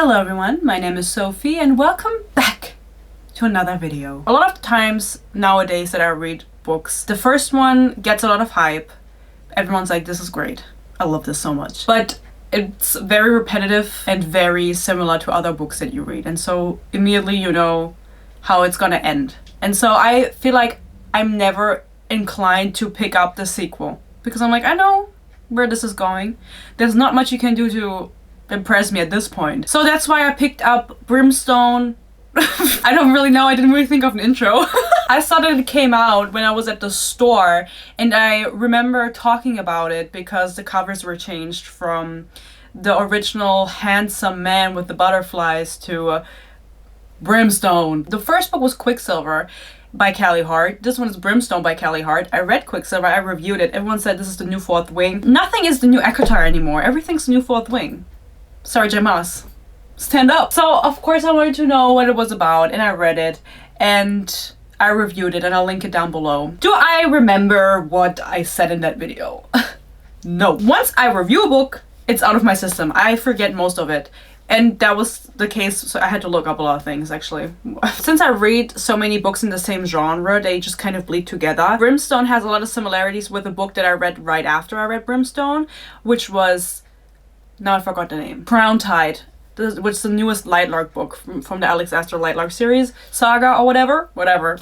Hello everyone, my name is Sophie and welcome back to another video. A lot of times nowadays that I read books, the first one gets a lot of hype. Everyone's like, this is great. I love this so much. But it's very repetitive and very similar to other books that you read. And so immediately you know how it's gonna end. And so I feel like I'm never inclined to pick up the sequel. Because I'm like, I know where this is going. There's not much you can do to impress me at this point. So that's why I picked up Brimstone. I don't really know, I didn't really think of an intro. I saw that it came out when I was at the store and I remember talking about it because the covers were changed from the original handsome man with the butterflies to Brimstone. The first book was Quicksilver by Callie Hart. This one is Brimstone by Callie Hart. I read Quicksilver, I reviewed it. Everyone said this is the new Fourth Wing. Nothing is the new Ekatar anymore. Everything's the new Fourth Wing. Sorry, Jamas. Stand up. So, of course, I wanted to know what it was about, and I read it, and I reviewed it, and I'll link it down below. Do I remember what I said in that video? No. Once I review a book, it's out of my system. I forget most of it. And that was the case, so I had to look up a lot of things, actually. Since I read so many books in the same genre, they just kind of bleed together. Brimstone has a lot of similarities with a book that I read right after I read Brimstone, which was... now I forgot the name. Crown Tide, which is the newest Lightlark book from the Alex Astor Lightlark series, saga or whatever. Whatever.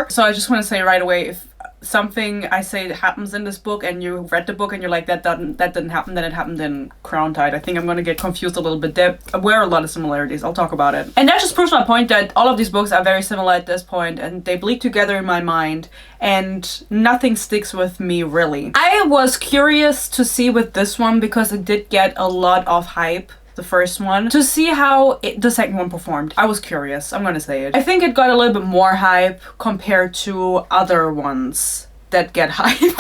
So I just want to say right away, if something I say happens in this book and you read the book and you're like, that didn't happen, then it happened in Crown Tide. I think I'm gonna get confused a little bit. There were a lot of similarities. I'll talk about it. And that just proves my point that all of these books are very similar at this point and they bleed together in my mind and nothing sticks with me really. I was curious to see with this one because it did get a lot of hype, the first one, to see how the second one performed. I was curious, I'm gonna say it. I think it got a little bit more hype compared to other ones that get hype.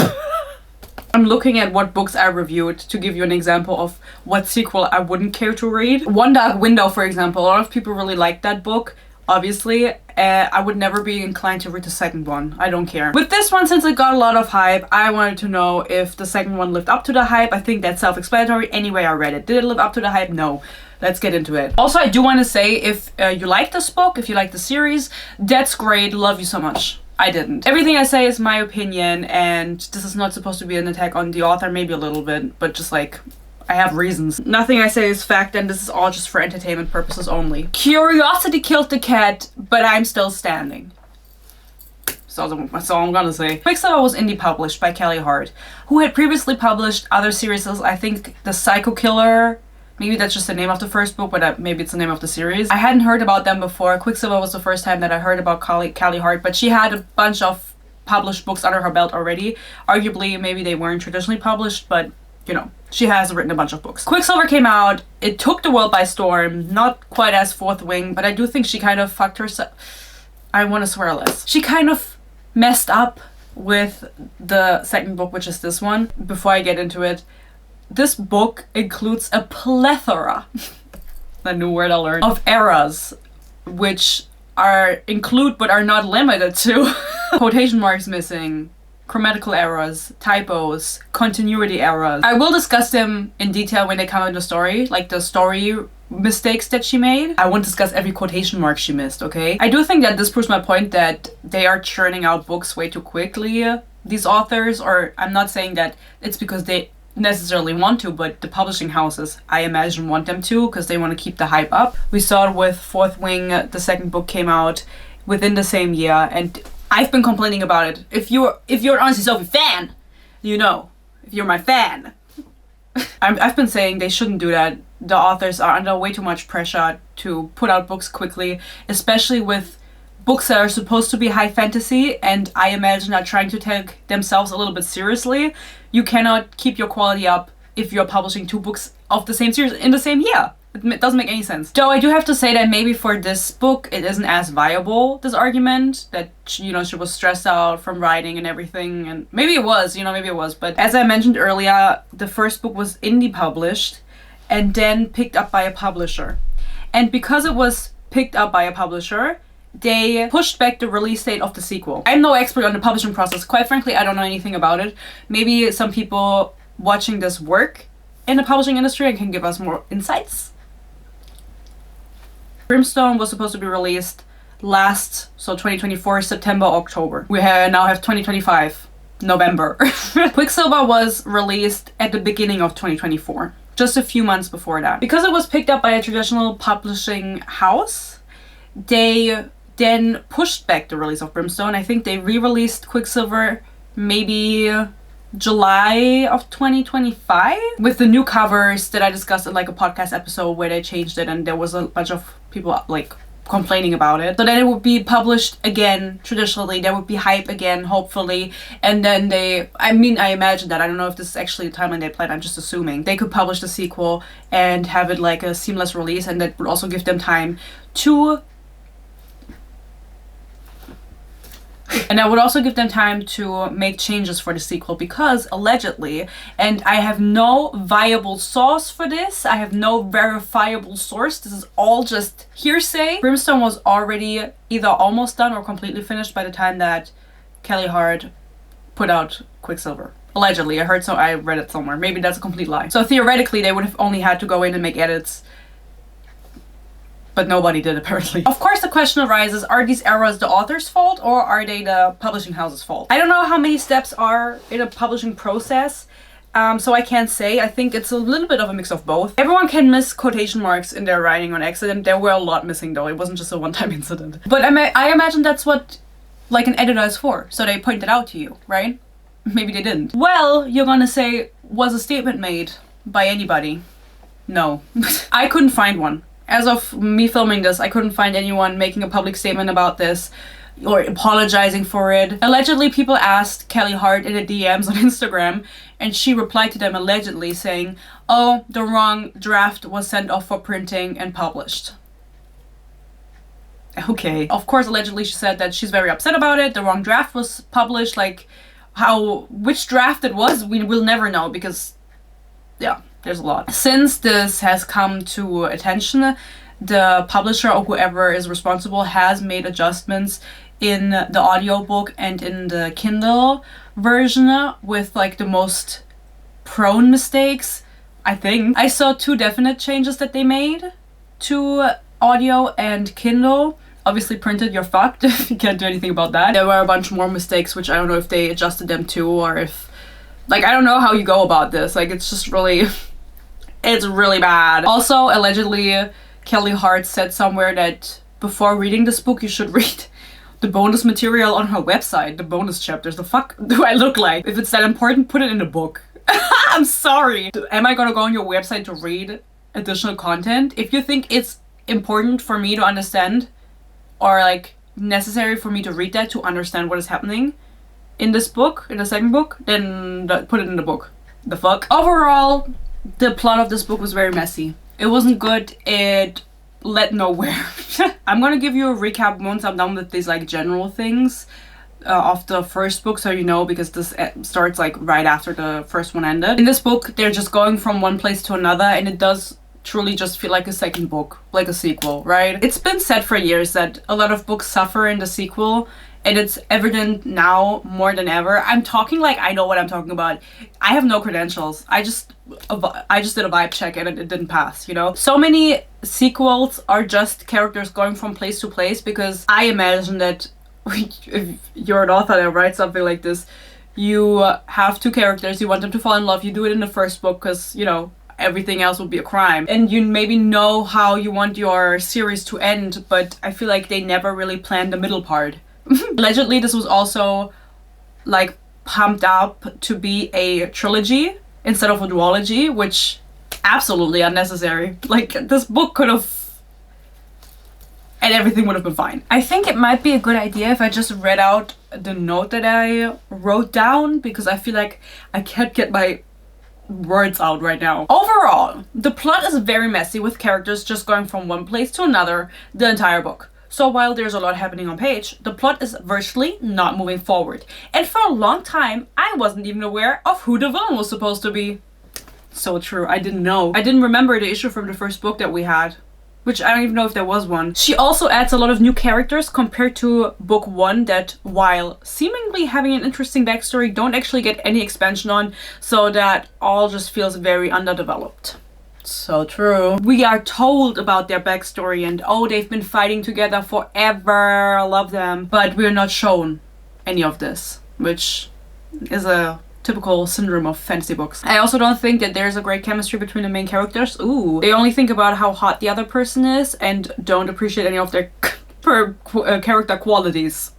I'm looking at what books I reviewed to give you an example of what sequel I wouldn't care to read. One Dark Window, for example, a lot of people really liked that book. Obviously, I would never be inclined to read the second one. I don't care. With this one, since it got a lot of hype, I wanted to know if the second one lived up to the hype. I think that's self-explanatory. Anyway, I read it. Did it live up to the hype? No. Let's get into it. Also, I do want to say, if you like this book, if you like the series, that's great. Love you so much. I didn't. Everything I say is my opinion, and this is not supposed to be an attack on the author, maybe a little bit, but just like... I have reasons. Nothing I say is fact and this is all just for entertainment purposes only. Curiosity killed the cat, but I'm still standing. So that's all I'm gonna say. Quicksilver was indie published by Callie Hart, who had previously published other series. I think The Psycho Killer, maybe that's just the name of the first book, but maybe it's the name of the series. I hadn't heard about them before. Quicksilver was the first time that I heard about Callie Hart, but she had a bunch of published books under her belt already. Arguably, maybe they weren't traditionally published, but you know, she has written a bunch of books. Quicksilver came out, it took the world by storm, not quite as Fourth Wing, but I do think she kind of fucked herself. I want to swear less. She kind of messed up with the second book, which is this one. Before I get into it, this book includes a plethora, a new word I learned, of errors, which include but are not limited to quotation marks missing, grammatical errors, typos, continuity errors. I will discuss them in detail when they come in the story, like the story mistakes that she made. I won't discuss every quotation mark she missed, okay? I do think that this proves my point that they are churning out books way too quickly, these authors, or I'm not saying that it's because they necessarily want to, but the publishing houses, I imagine, want them to because they want to keep the hype up. We saw it with Fourth Wing. The second book came out within the same year, and I've been complaining about it. If you're an Honestly Sophie fan, you know. If you're my fan. I've been saying they shouldn't do that. The authors are under way too much pressure to put out books quickly, especially with books that are supposed to be high fantasy and I imagine are trying to take themselves a little bit seriously. You cannot keep your quality up if you're publishing two books of the same series in the same year. It doesn't make any sense. Though I do have to say that maybe for this book it isn't as viable, this argument, that you know, she was stressed out from writing and everything, and maybe it was, but as I mentioned earlier, the first book was indie published and then picked up by a publisher. And because it was picked up by a publisher, they pushed back the release date of the sequel. I'm no expert on the publishing process. Quite frankly, I don't know anything about it. Maybe some people watching this work in the publishing industry and can give us more insights. Brimstone was supposed to be released last, so 2024, September, October. We now have 2025, November. Quicksilver was released at the beginning of 2024, just a few months before that. Because it was picked up by a traditional publishing house, they then pushed back the release of Brimstone. I think they re-released Quicksilver maybe July of 2025 with the new covers that I discussed in like a podcast episode where they changed it, and there was a bunch of people like complaining about it. So then it would be published again traditionally, there would be hype again, hopefully, and then I imagine that, I don't know if this is actually the timeline they planned, I'm just assuming they could publish the sequel and have it like a seamless release, and that would also give them time to make changes for the sequel, because allegedly, and I have no viable source for this, I have no verifiable source, this is all just hearsay, Brimstone was already either almost done or completely finished by the time that Kelly Hart put out Quicksilver. Allegedly, I read it somewhere. Maybe that's a complete lie. So theoretically, they would have only had to go in and make edits, but nobody did apparently. Of course, the question arises, are these errors the author's fault or are they the publishing house's fault? I don't know how many steps are in a publishing process, so I can't say. I think it's a little bit of a mix of both. Everyone can miss quotation marks in their writing on accident. There were a lot missing though. It wasn't just a one-time incident. But I imagine that's what like an editor is for. So they point it out to you, right? Maybe they didn't. Well, you're gonna say, was a statement made by anybody? No. I couldn't find one. As of me filming this, I couldn't find anyone making a public statement about this or apologizing for it. Allegedly, people asked Kelly Hart in the DMs on Instagram, and she replied to them allegedly saying, oh, the wrong draft was sent off for printing and published. Okay. Of course, allegedly she said that she's very upset about it. The wrong draft was published. Like, which draft it was, we will never know, because, yeah. There's a lot. Since this has come to attention, the publisher or whoever is responsible has made adjustments in the audiobook and in the Kindle version with like the most prone mistakes, I think. I saw 2 definite changes that they made to audio and Kindle. Obviously printed, you're fucked. You can't do anything about that. There were a bunch more mistakes, which I don't know if they adjusted them too, or if, like, I don't know how you go about this. Like, it's just really... It's really bad. Also, allegedly, Kelly Hart said somewhere that before reading this book, you should read the bonus material on her website, the bonus chapters. The fuck do I look like? If it's that important, put it in a book. I'm sorry. Am I gonna go on your website to read additional content? If you think it's important for me to understand, or like necessary for me to read that to understand what is happening in this book, in the second book, then put it in the book. The fuck? Overall, the plot of this book was very messy. It wasn't good. It led nowhere. I'm gonna give you a recap once I'm done with these like general things of the first book, so you know, because this starts like right after the first one ended. In this book, they're just going from one place to another, and it does truly just feel like a second book, like a sequel, right? It's been said for years that a lot of books suffer in the sequel, and it's evident now more than ever. I'm talking like I know what I'm talking about. I have no credentials. I just did a vibe check and it didn't pass, you know? So many sequels are just characters going from place to place, because I imagine that if you're an author that writes something like this, you have 2 characters, you want them to fall in love, you do it in the first book because, you know, everything else would be a crime. And you maybe know how you want your series to end, but I feel like they never really planned the middle part. Allegedly, this was also like pumped up to be a trilogy instead of a duology, which absolutely unnecessary. Like, this book could have, and everything would have been fine. I think it might be a good idea if I just read out the note that I wrote down, because I feel like I can't get my words out right now. Overall, the plot is very messy, with characters just going from one place to another the entire book. So while there's a lot happening on page, the plot is virtually not moving forward. And for a long time, I wasn't even aware of who the villain was supposed to be. So true, I didn't know. I didn't remember the issue from the first book that we had, which I don't even know if there was one. She also adds a lot of new characters compared to book 1 that, while seemingly having an interesting backstory, don't actually get any expansion on, so that all just feels very underdeveloped. So true. We are told about their backstory and oh, they've been fighting together forever. I love them. But we're not shown any of this, which is a typical syndrome of fantasy books. I also don't think that there's a great chemistry between the main characters. Ooh. They only think about how hot the other person is and don't appreciate any of their character qualities.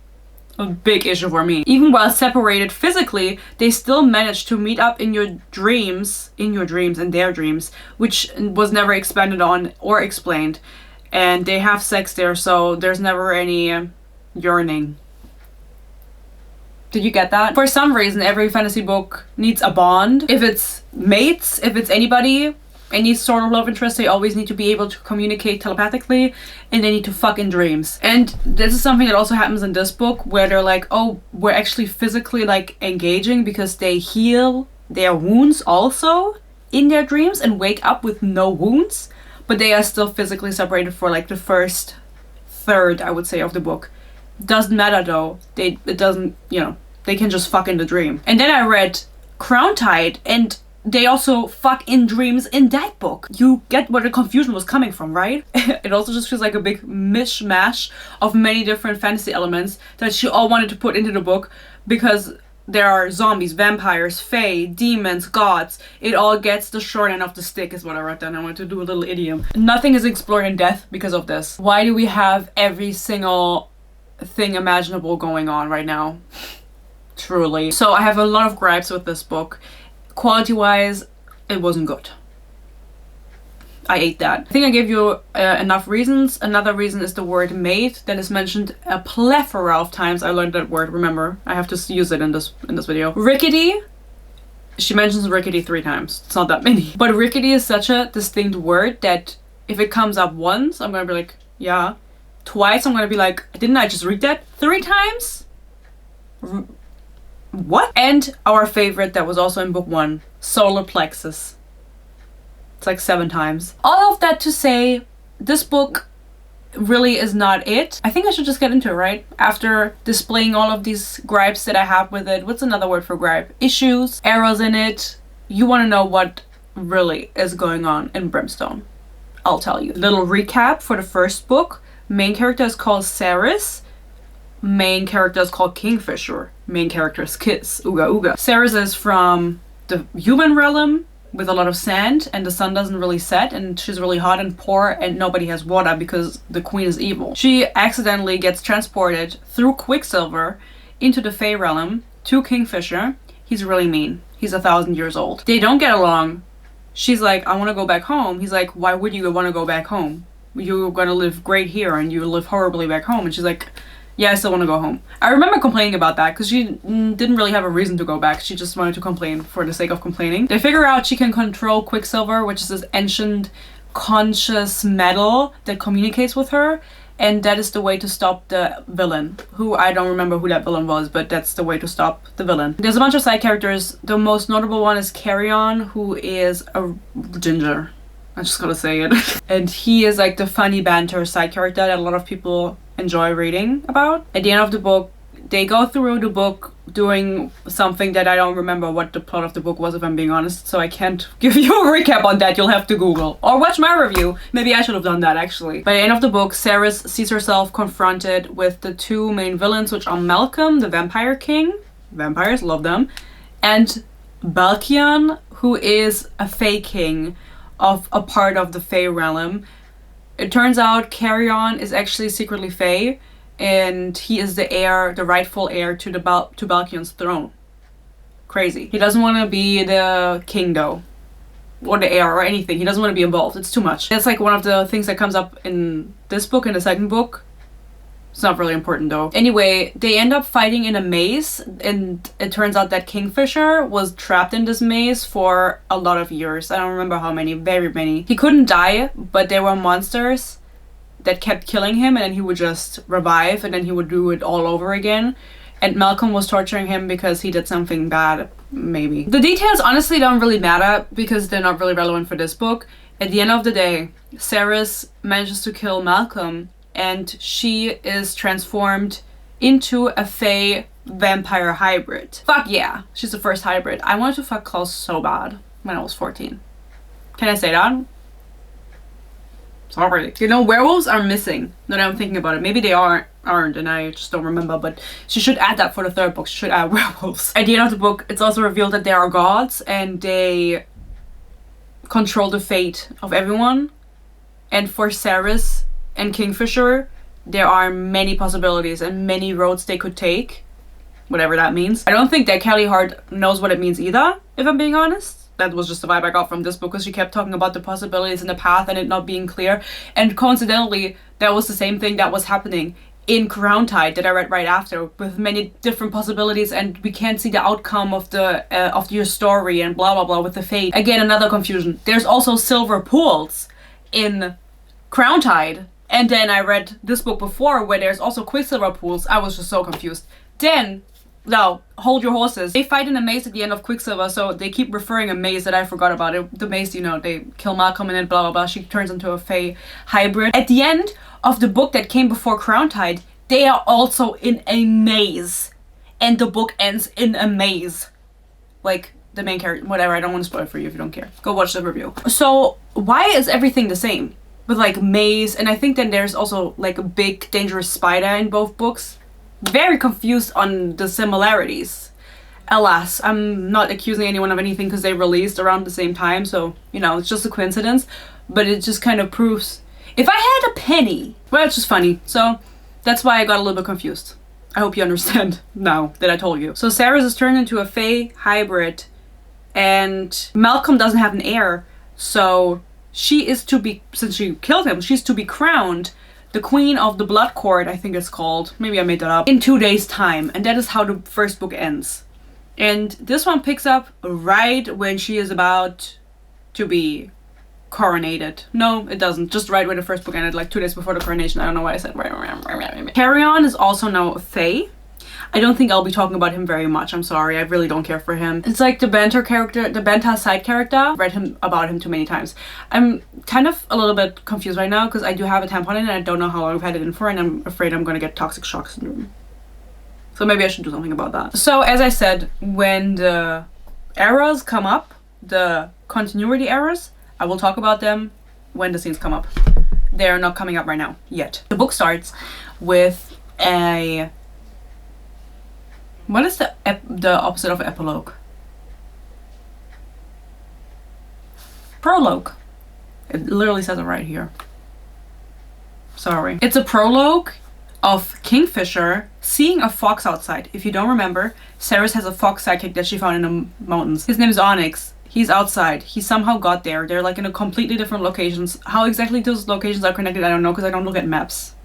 A big issue for me. Even while separated physically, they still manage to meet up in your dreams, in their dreams, which was never expanded on or explained. And they have sex there, so there's never any yearning. Did you get that? For some reason, every fantasy book needs a bond. If it's mates, if it's anybody, any sort of love interest, they always need to be able to communicate telepathically and they need to fuck in dreams. And this is something that also happens in this book where they're like, oh, we're actually physically like engaging because they heal their wounds also in their dreams and wake up with no wounds, but they are still physically separated for like the first third, I would say, of the book. Doesn't matter though. It doesn't, you know, they can just fuck in the dream. And then I read Crown Tide and they also fuck in dreams in that book. You get where the confusion was coming from, right? It also just feels like a big mishmash of many different fantasy elements that she all wanted to put into the book because there are zombies, vampires, fae, demons, gods. It all gets the short end of the stick is what I wrote down. I wanted to do a little idiom. Nothing is explored in depth because of this. Why do we have every single thing imaginable going on right now? Truly. So I have a lot of gripes with this book. Quality-wise, it wasn't good. I ate that. I think I gave you enough reasons. Another reason is the word mate that is mentioned a plethora of times. I learned that word, remember. I have to use it in this video. Rickety. She mentions rickety 3 times. It's not that many. But rickety is such a distinct word that if it comes up once, I'm gonna be like, yeah. Twice, I'm gonna be like, didn't I just read that 3 times? What? And our favorite that was also in book 1, solar plexus. It's like 7 times. All of that to say, this book really is not it. I think I should just get into it, right? After displaying all of these gripes that I have with it. What's another word for gripe? Issues, errors in it. You want to know what really is going on in Brimstone. I'll tell you. Little recap for the first book. Main character is called Ceres. Main character is called Kingfisher. Main character is Kiss. Ooga ooga. Ceres is from the human realm with a lot of sand and the sun doesn't really set and she's really hot and poor and nobody has water because the queen is evil. She accidentally gets transported through Quicksilver into the Fae realm to Kingfisher. He's really mean. He's 1,000 years old. They don't get along. She's like, I want to go back home. He's like, why would you want to go back home? You're gonna live great here and you live horribly back home. And she's like, yeah, I still want to go home. I remember complaining about that because she didn't really have a reason to go back. She just wanted to complain for the sake of complaining. They figure out she can control Quicksilver, which is this ancient conscious metal that communicates with her. And that is the way to stop the villain, who I don't remember who that villain was, but that's the way to stop the villain. There's a bunch of side characters. The most notable one is Carrion, who is a ginger. I just gotta say it. And he is like the funny banter side character that a lot of people enjoy reading about. At the end of the book, they go through the book doing something that I don't remember what the plot of the book was, if I'm being honest, so I can't give you a recap on that. You'll have to Google or watch my review. Maybe I should have done that actually. By the end of the book, Ceres sees herself confronted with the 2 main villains, which are Malcolm, the vampire king. Vampires, love them. And Balkion, who is a Fae king of a part of the Fae realm. It turns out Carrion is actually secretly Fae, and he is the heir, the rightful heir to the to Balkion's throne. Crazy. He doesn't want to be the king though, or the heir or anything. He doesn't want to be involved. It's too much. That's like one of the things that comes up in this book, in the second book. It's not really important though. Anyway, they end up fighting in a maze, and it turns out that Kingfisher was trapped in this maze for a lot of years. I don't remember how many, very many. He couldn't die, but there were monsters that kept killing him, and then he would just revive, and then he would do it all over again. And Malcolm was torturing him because he did something bad, maybe. The details honestly don't really matter because they're not really relevant for this book. At the end of the day, Ceres manages to kill Malcolm, and she is transformed into a Fae vampire hybrid. Fuck yeah, she's the first hybrid. I wanted to fuck Klaus so bad when I was 14. Can I say that? Sorry. You know, werewolves are missing. Now that I'm thinking about it. Maybe they aren't, and I just don't remember. But she should add that for the third book. She should add werewolves. At the end of the book, it's also revealed that they are gods and they control the fate of everyone. And for Ceres and Kingfisher, there are many possibilities and many roads they could take. Whatever that means. I don't think that Kelly Hart knows what it means either, if I'm being honest. That was just the vibe I got from this book, because she kept talking about the possibilities in the path and it not being clear. And coincidentally, that was the same thing that was happening in Crown Tide that I read right after, with many different possibilities, and we can't see the outcome of your story and blah blah blah with the fate. Again, another confusion. There's also silver pools in Crown Tide, and then I read this book before where there's also Quicksilver pools. I was just so confused. Then, no, hold your horses. They fight in a maze at the end of Quicksilver, so they keep referring a maze that I forgot about. The maze, you know, they kill Malcolm and then blah blah blah. She turns into a Fae hybrid. At the end of the book that came before Crown Tide, they are also in a maze. And the book ends in a maze. Like, the main character, whatever, I don't want to spoil it for you if you don't care. Go watch the review. So, why is everything the same? With like maze, and I think then there's also like a big dangerous spider in both books. Very confused on the similarities. Alas, I'm not accusing anyone of anything because they released around the same time, so, you know, it's just a coincidence. But it just kind of proves, if I had a penny, well, it's just funny. So that's why I got a little bit confused. I hope you understand now that I told you. So Ceres is turned into a Fae hybrid, and Malcolm doesn't have an heir, so she is to be, since she killed him, she's to be crowned the Queen of the Blood Court, I think it's called. Maybe I made that up. In 2 days' time. And that is how the first book ends. And this one picks up right when she is about to be coronated. No, it doesn't. Just right when the first book ended, like 2 days before the coronation. I don't know why I said right. Carrion is also now a Fae. I don't think I'll be talking about him very much. I'm sorry. I really don't care for him. It's like the banter character, the banter side character. Read about him too many times. I'm kind of a little bit confused right now because I do have a tampon in and I don't know how long I've had it in for, and I'm afraid I'm gonna get toxic shock syndrome. So maybe I should do something about that. So as I said, when the errors come up, the continuity errors, I will talk about them when the scenes come up. They're not coming up right now yet. The book starts with a... What is the opposite of epilogue? Prologue. It literally says it right here. Sorry. It's a prologue of Kingfisher seeing a fox outside. If you don't remember, Ceres has a fox sidekick that she found in the mountains. His name is Onyx. He's outside. He somehow got there. They're like in a completely different locations. How exactly those locations are connected, I don't know, because I don't look at maps.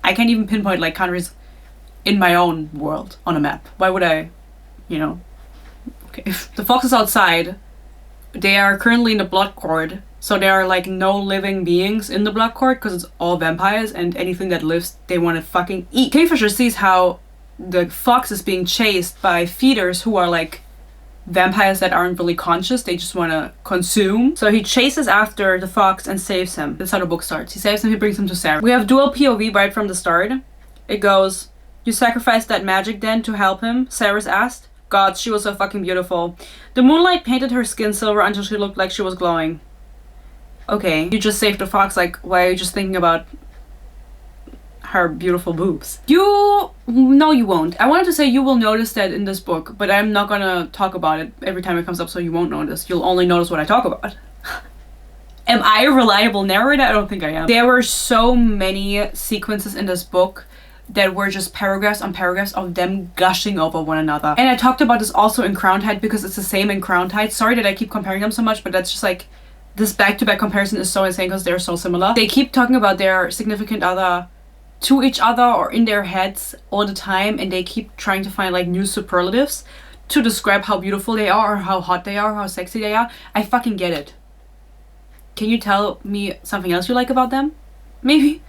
I can't even pinpoint like countries in my own world on a map. Why would I, you know? Okay. The fox is outside. They are currently in the Blood Court, so there are like no living beings in the Blood Court because it's all vampires, and anything that lives they want to fucking eat. Kingfisher sees how the fox is being chased by feeders who are like vampires that aren't really conscious, they just want to consume. So he chases after the fox and saves him. That's how the book starts. He saves him, he brings him to Sarah. We have dual POV right from the start. It goes, "You sacrificed that magic then to help him?" Ceres asked. God, she was so fucking beautiful. The moonlight painted her skin silver until she looked like she was glowing. Okay, you just saved the fox, like, why are you just thinking about her beautiful boobs? No, you won't. I wanted to say you will notice that in this book, but I'm not gonna talk about it every time it comes up, so you won't notice. You'll only notice what I talk about. Am I a reliable narrator? I don't think I am. There were so many sequences in this book that were just paragraphs on paragraphs of them gushing over one another. And I talked about this also in Crown Tide because it's the same in Crown Tide. Sorry that I keep comparing them so much, but that's just like, this back-to-back comparison is so insane because they're so similar. They keep talking about their significant other to each other or in their heads all the time, and they keep trying to find like new superlatives to describe how beautiful they are or how hot they are or how sexy they are. I fucking get it. Can you tell me something else you like about them? Maybe?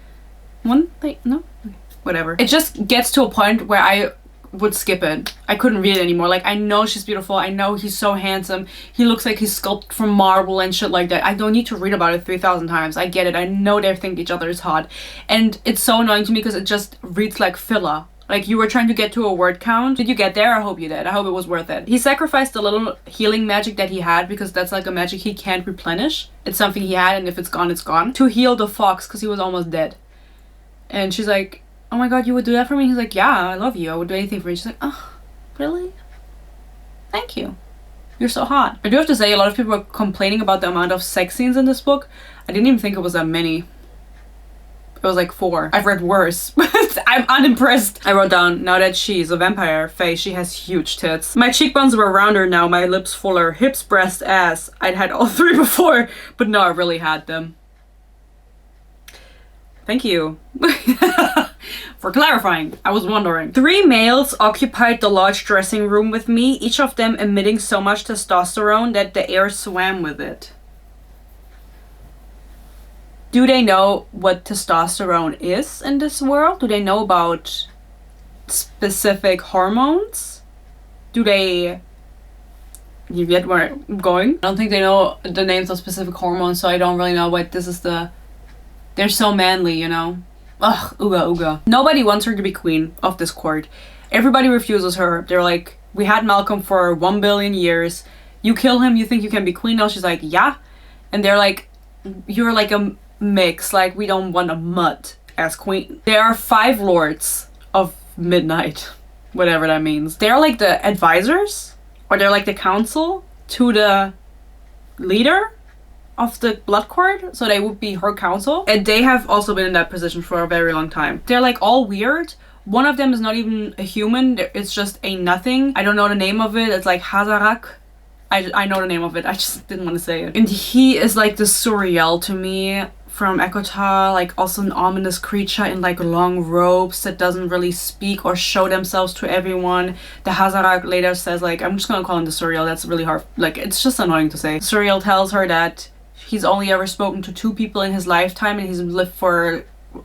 One thing? No? Okay. Whatever. It just gets to a point where I would skip it. I couldn't read it anymore. Like, I know she's beautiful. I know he's so handsome. He looks like he's sculpted from marble and shit like that. I don't need to read about it 3,000 times. I get it. I know they think each other is hot. And it's so annoying to me because it just reads like filler. Like, you were trying to get to a word count. Did you get there? I hope you did. I hope it was worth it. He sacrificed a little healing magic that he had, because that's like a magic he can't replenish. It's something he had, and if it's gone, it's gone. To heal the fox, because he was almost dead. And she's like, oh my god, you would do that for me? He's like, yeah, I love you. I would do anything for you. She's like, oh, really? Thank you. You're so hot. I do have to say, a lot of people were complaining about the amount of sex scenes in this book. I didn't even think it was that many. It was like 4. I've read worse, but I'm unimpressed. I wrote down, now that she's a vampire face, she has huge tits. My cheekbones were rounder now, my lips fuller, hips, breast, ass. I'd had all 3 before, but no, I really had them. Thank you for clarifying. I was wondering. 3 males occupied the large dressing room with me, each of them emitting so much testosterone that the air swam with it. Do they know what testosterone is in this world? Do they know about specific hormones? Do they... You get where I'm going? I don't think they know the names of specific hormones, so I don't really know what this is the... They're so manly, you know? Ugh, ooga ooga. Nobody wants her to be queen of this court. Everybody refuses her. They're like, we had Malcolm for 1 billion years. You kill him, you think you can be queen now? She's like, yeah. And they're like, you're like a mix, like we don't want a mutt as queen. There are 5 lords of midnight, whatever that means. They're like the advisors, or they're like the council to the leader of the blood court, so they would be her council, and they have also been in that position for a very long time. They're like all weird. One of them is not even a human, it's just a nothing. I don't know the name of it. It's like Hazarak. I know the name of it, I just didn't want to say it. And he is like the Suriel to me from Ekota, like also an ominous creature in like long robes that doesn't really speak or show themselves to everyone. The Hazarak later says, like, I'm just gonna call him the Suriel, that's really hard, like it's just annoying to say. Suriel tells her that he's only ever spoken to 2 people in his lifetime and he's lived for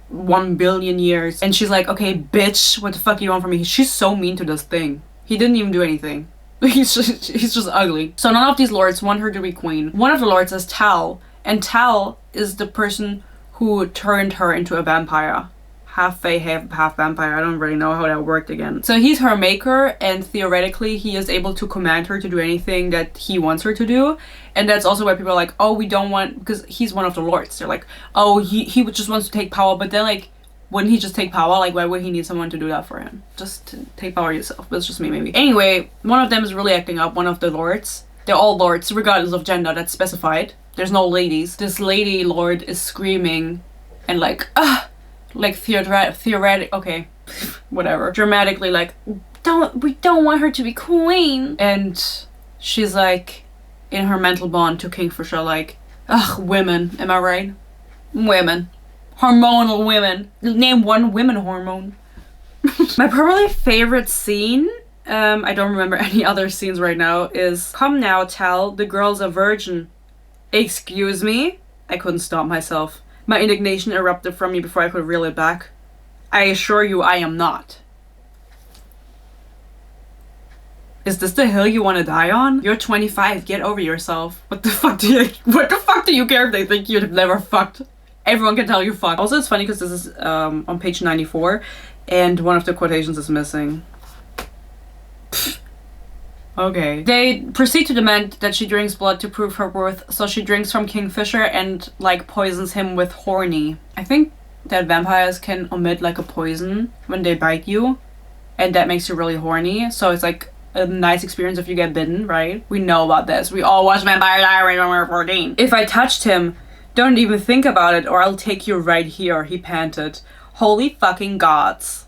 1 billion years. And she's like, okay, bitch, what the fuck do you want from me? She's so mean to this thing. He didn't even do anything. He's just ugly. So none of these lords want her to be queen. One of the lords is Tal, and Tal is the person who turned her into a vampire. Half fae, half vampire. I don't really know how that worked again. So he's her maker, and theoretically he is able to command her to do anything that he wants her to do. And that's also why people are like, oh, we don't want, because he's one of the lords. They're like, oh, he just wants to take power, but then like, wouldn't he just take power? Like, why would he need someone to do that for him? Just to take power yourself. That's just me, maybe. Anyway, one of them is really acting up, one of the lords. They're all lords, regardless of gender, that's specified. There's no ladies. This lady lord is screaming and like, like theoretic, okay, whatever. Dramatically like, we don't want her to be queen. And she's like, in her mental bond to Kingfisher, like, ugh, women, am I right? Women. Hormonal women. Name one women hormone. My probably favorite scene, I don't remember any other scenes right now, is, come now, Tal, the girl's a virgin. Excuse me? I couldn't stop myself. My indignation erupted from me before I could reel it back. I assure you I am not. Is this the hill you want to die on? You're 25, get over yourself. What the fuck do you care if they think you've never fucked? Everyone can tell you fuck. Also, it's funny because this is on page 94 and one of the quotations is missing. Okay. They proceed to demand that she drinks blood to prove her worth, so she drinks from Kingfisher and like poisons him with horny. I think that vampires can emit like a poison when they bite you, and that makes you really horny, so it's like a nice experience if you get bitten, right? We know about this. We all watched Vampire Diaries when we were 14. If I touched him, don't even think about it or I'll take you right here, he panted. Holy fucking gods.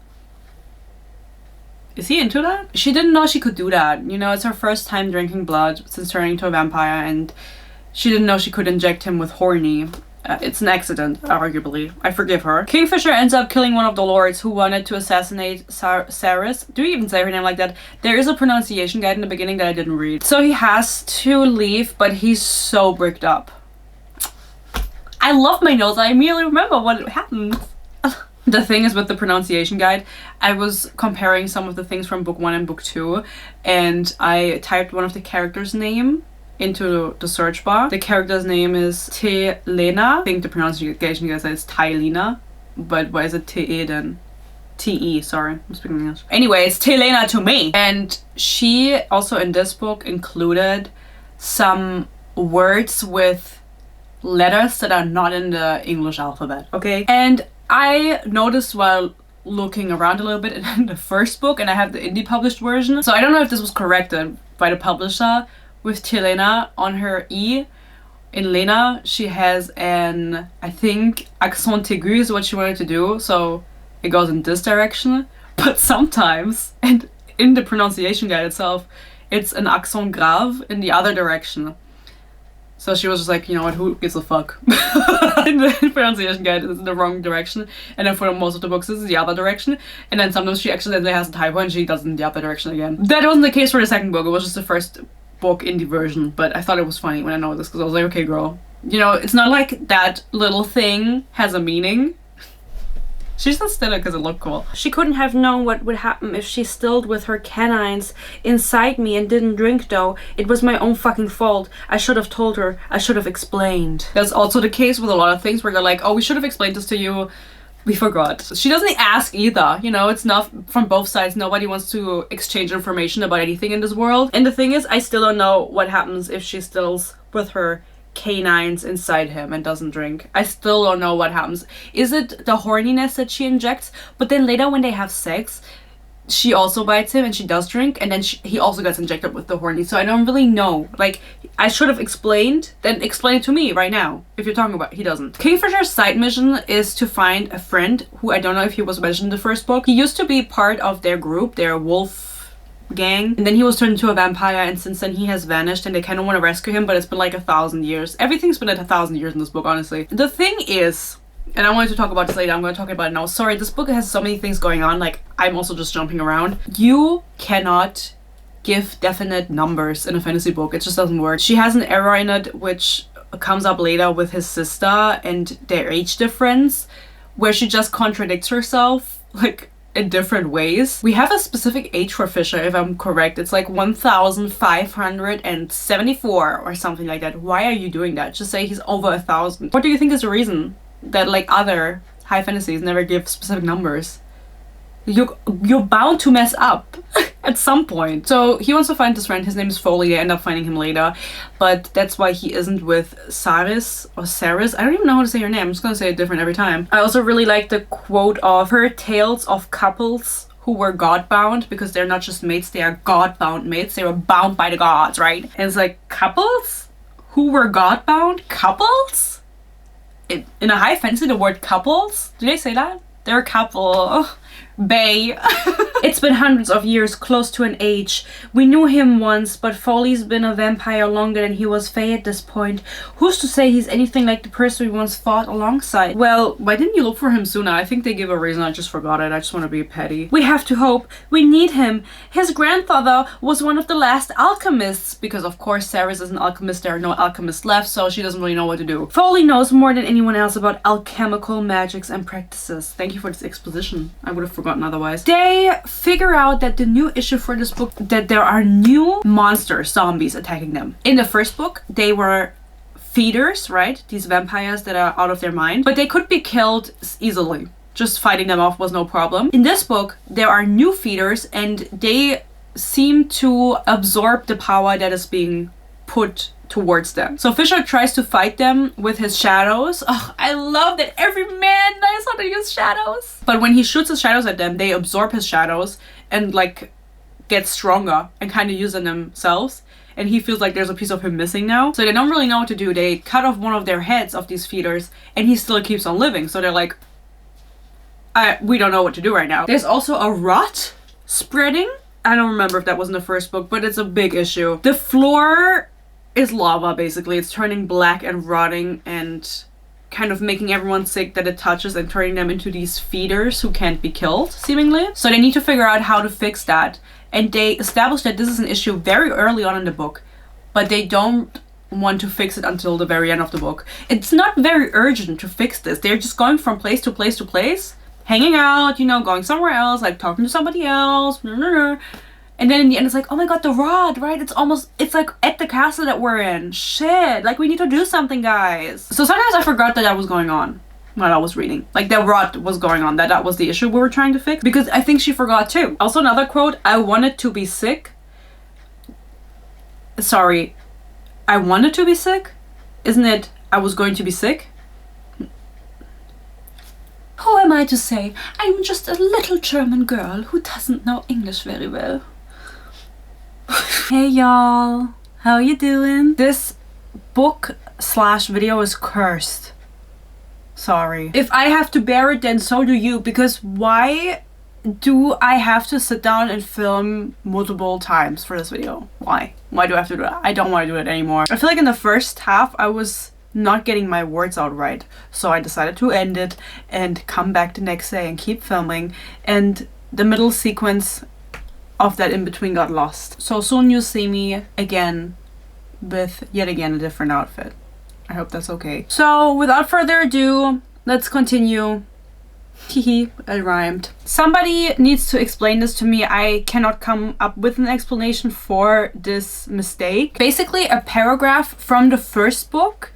Is he into that? She didn't know she could do that. You know, it's her first time drinking blood since turning into a vampire, and she didn't know she could inject him with horny. It's an accident, arguably. I forgive her. Kingfisher ends up killing one of the lords who wanted to assassinate Saris. Do you even say her name like that? There is a pronunciation guide in the beginning that I didn't read. So he has to leave, but he's so bricked up. I love my notes. I immediately remember what happened. The thing is with the pronunciation guide, I was comparing some of the things from book 1 and book 2, and I typed one of the characters' name into the search bar. The character's name is Telena. I think the pronunciation guide says Tylena, but why is it Te then? T-E, sorry, I'm speaking English. Anyway, it's Telena to me. And she also in this book included some words with letters that are not in the English alphabet, okay? And I noticed while looking around a little bit in the first book, and I have the indie published version, so I don't know if this was corrected by the publisher, with Telena on her E. In Lena, she has an, I think, accent aigu is what she wanted to do, so it goes in this direction. But sometimes, and in the pronunciation guide itself, it's an accent grave in the other direction. So she was just like, you know what, who gives a fuck? In the pronunciation guide, it's in the wrong direction. And then for most of the books, this is the other direction. And then sometimes she accidentally has a typo and she does it in the other direction again. That wasn't the case for the second book, it was just the first book indie version. But I thought it was funny when I know this, because I was like, okay girl. You know, it's not like that little thing has a meaning. She just did it because it looked cool. She couldn't have known what would happen if she stilled with her canines inside me and didn't drink though. It was my own fucking fault. I should have told her. I should have explained. That's also the case with a lot of things where they're like, oh, we should have explained this to you. We forgot. She doesn't ask either, you know, it's not from both sides. Nobody wants to exchange information about anything in this world. And the thing is, I still don't know what happens if she stills with her canines inside him and doesn't drink. I still don't know what happens. Is it the horniness that she injects? But then later when they have sex, she also bites him and she does drink, and then he also gets injected with the horny. So I don't really know. Like, I should have explained, then explain it to me right now. If you're talking about, he doesn't. Kingfisher's side mission is to find a friend who I don't know if he was mentioned in the first book. He used to be part of their group, their wolf gang, and then he was turned into a vampire, and since then he has vanished and they kind of want to rescue him, but it's been like 1,000 years. Everything's been at 1,000 years in this book, honestly. The thing is, and I wanted to talk about this later, I'm going to talk about it now. Sorry, this book has so many things going on, like I'm also just jumping around. You cannot give definite numbers in a fantasy book. It just doesn't work. She has an error in it which comes up later with his sister and their age difference, where she just contradicts herself, like, in different ways. We have a specific age for Fisher, if I'm correct. It's like 1,574 or something like that. Why are you doing that? Just say he's over 1,000. What do you think is the reason that like other high fantasies never give specific numbers? You're bound to mess up at some point. So he wants to find this friend. His name is Foley. They end up finding him later, but that's why he isn't with Saris or Saris. I don't even know how to say her name. I'm just gonna say it different every time. I also really like the quote of her tales of couples who were god-bound, because they're not just mates, they are god-bound mates. They were bound by the gods, right? And it's like, couples who were god-bound? Couples? In a high fantasy, the word couples? Did they say that? They're a couple. Bay. It's been hundreds of years, close to an age. We knew him once, but Foley's been a vampire longer than he was Faye at this point. Who's to say he's anything like the person we once fought alongside? Well, why didn't you look for him sooner? I think they give a reason. I just forgot it. I just want to be petty. We have to hope. We need him. His grandfather was one of the last alchemists, because of course Saris is an alchemist. There are no alchemists left, so she doesn't really know what to do. Foley knows more than anyone else about alchemical magics and practices. Thank you for this exposition. I would have forgotten otherwise. They figure out that the new issue for this book, that there are new monsters, zombies, attacking them. In the first book, they were feeders, right? These vampires that are out of their mind, but they could be killed easily. Just fighting them off was no problem. In this book, there are new feeders, and they seem to absorb the power that is being put towards them. So Fisher tries to fight them with his shadows. Oh, I love that every man knows how to use shadows. But when he shoots his shadows at them, they absorb his shadows and like get stronger and kind of use them themselves. And he feels like there's a piece of him missing now. So they don't really know what to do. They cut off one of their heads of these feeders and he still keeps on living. So they're like, we don't know what to do right now. There's also a rot spreading. I don't remember if that was in the first book, but it's a big issue. The floor is lava, basically. It's turning black and rotting and kind of making everyone sick that it touches and turning them into these feeders who can't be killed, seemingly. So they need to figure out how to fix that. And they establish that this is an issue very early on in the book, but they don't want to fix it until the very end of the book. It's not very urgent to fix this. They're just going from place to place to place, hanging out, you know, going somewhere else, like talking to somebody else. And then in the end, it's like, oh my god, the rod, right? It's like at the castle that we're in. Shit, like we need to do something, guys. So sometimes I forgot that was going on. while I was reading. Like that rot was going on. That was the issue we were trying to fix. Because I think she forgot too. Also another quote, I wanted to be sick. Sorry, I wanted to be sick? Isn't it I was going to be sick? Who am I to say? I'm just a little German girl who doesn't know English very well. Hey y'all, how you doing? This book/video is cursed. Sorry. If I have to bear it, then so do you, because why do I have to sit down and film multiple times for this video? Why? Why do I have to do that? I don't want to do it anymore. I feel like in the first half I was not getting my words out right, so I decided to end it and come back the next day and keep filming, and the middle sequence of that in between got lost. So soon you'll see me again with yet again a different outfit. I hope that's okay. So without further ado, let's continue. Hehe, I rhymed. Somebody needs to explain this to me. I cannot come up with an explanation for this mistake. Basically, a paragraph from the first book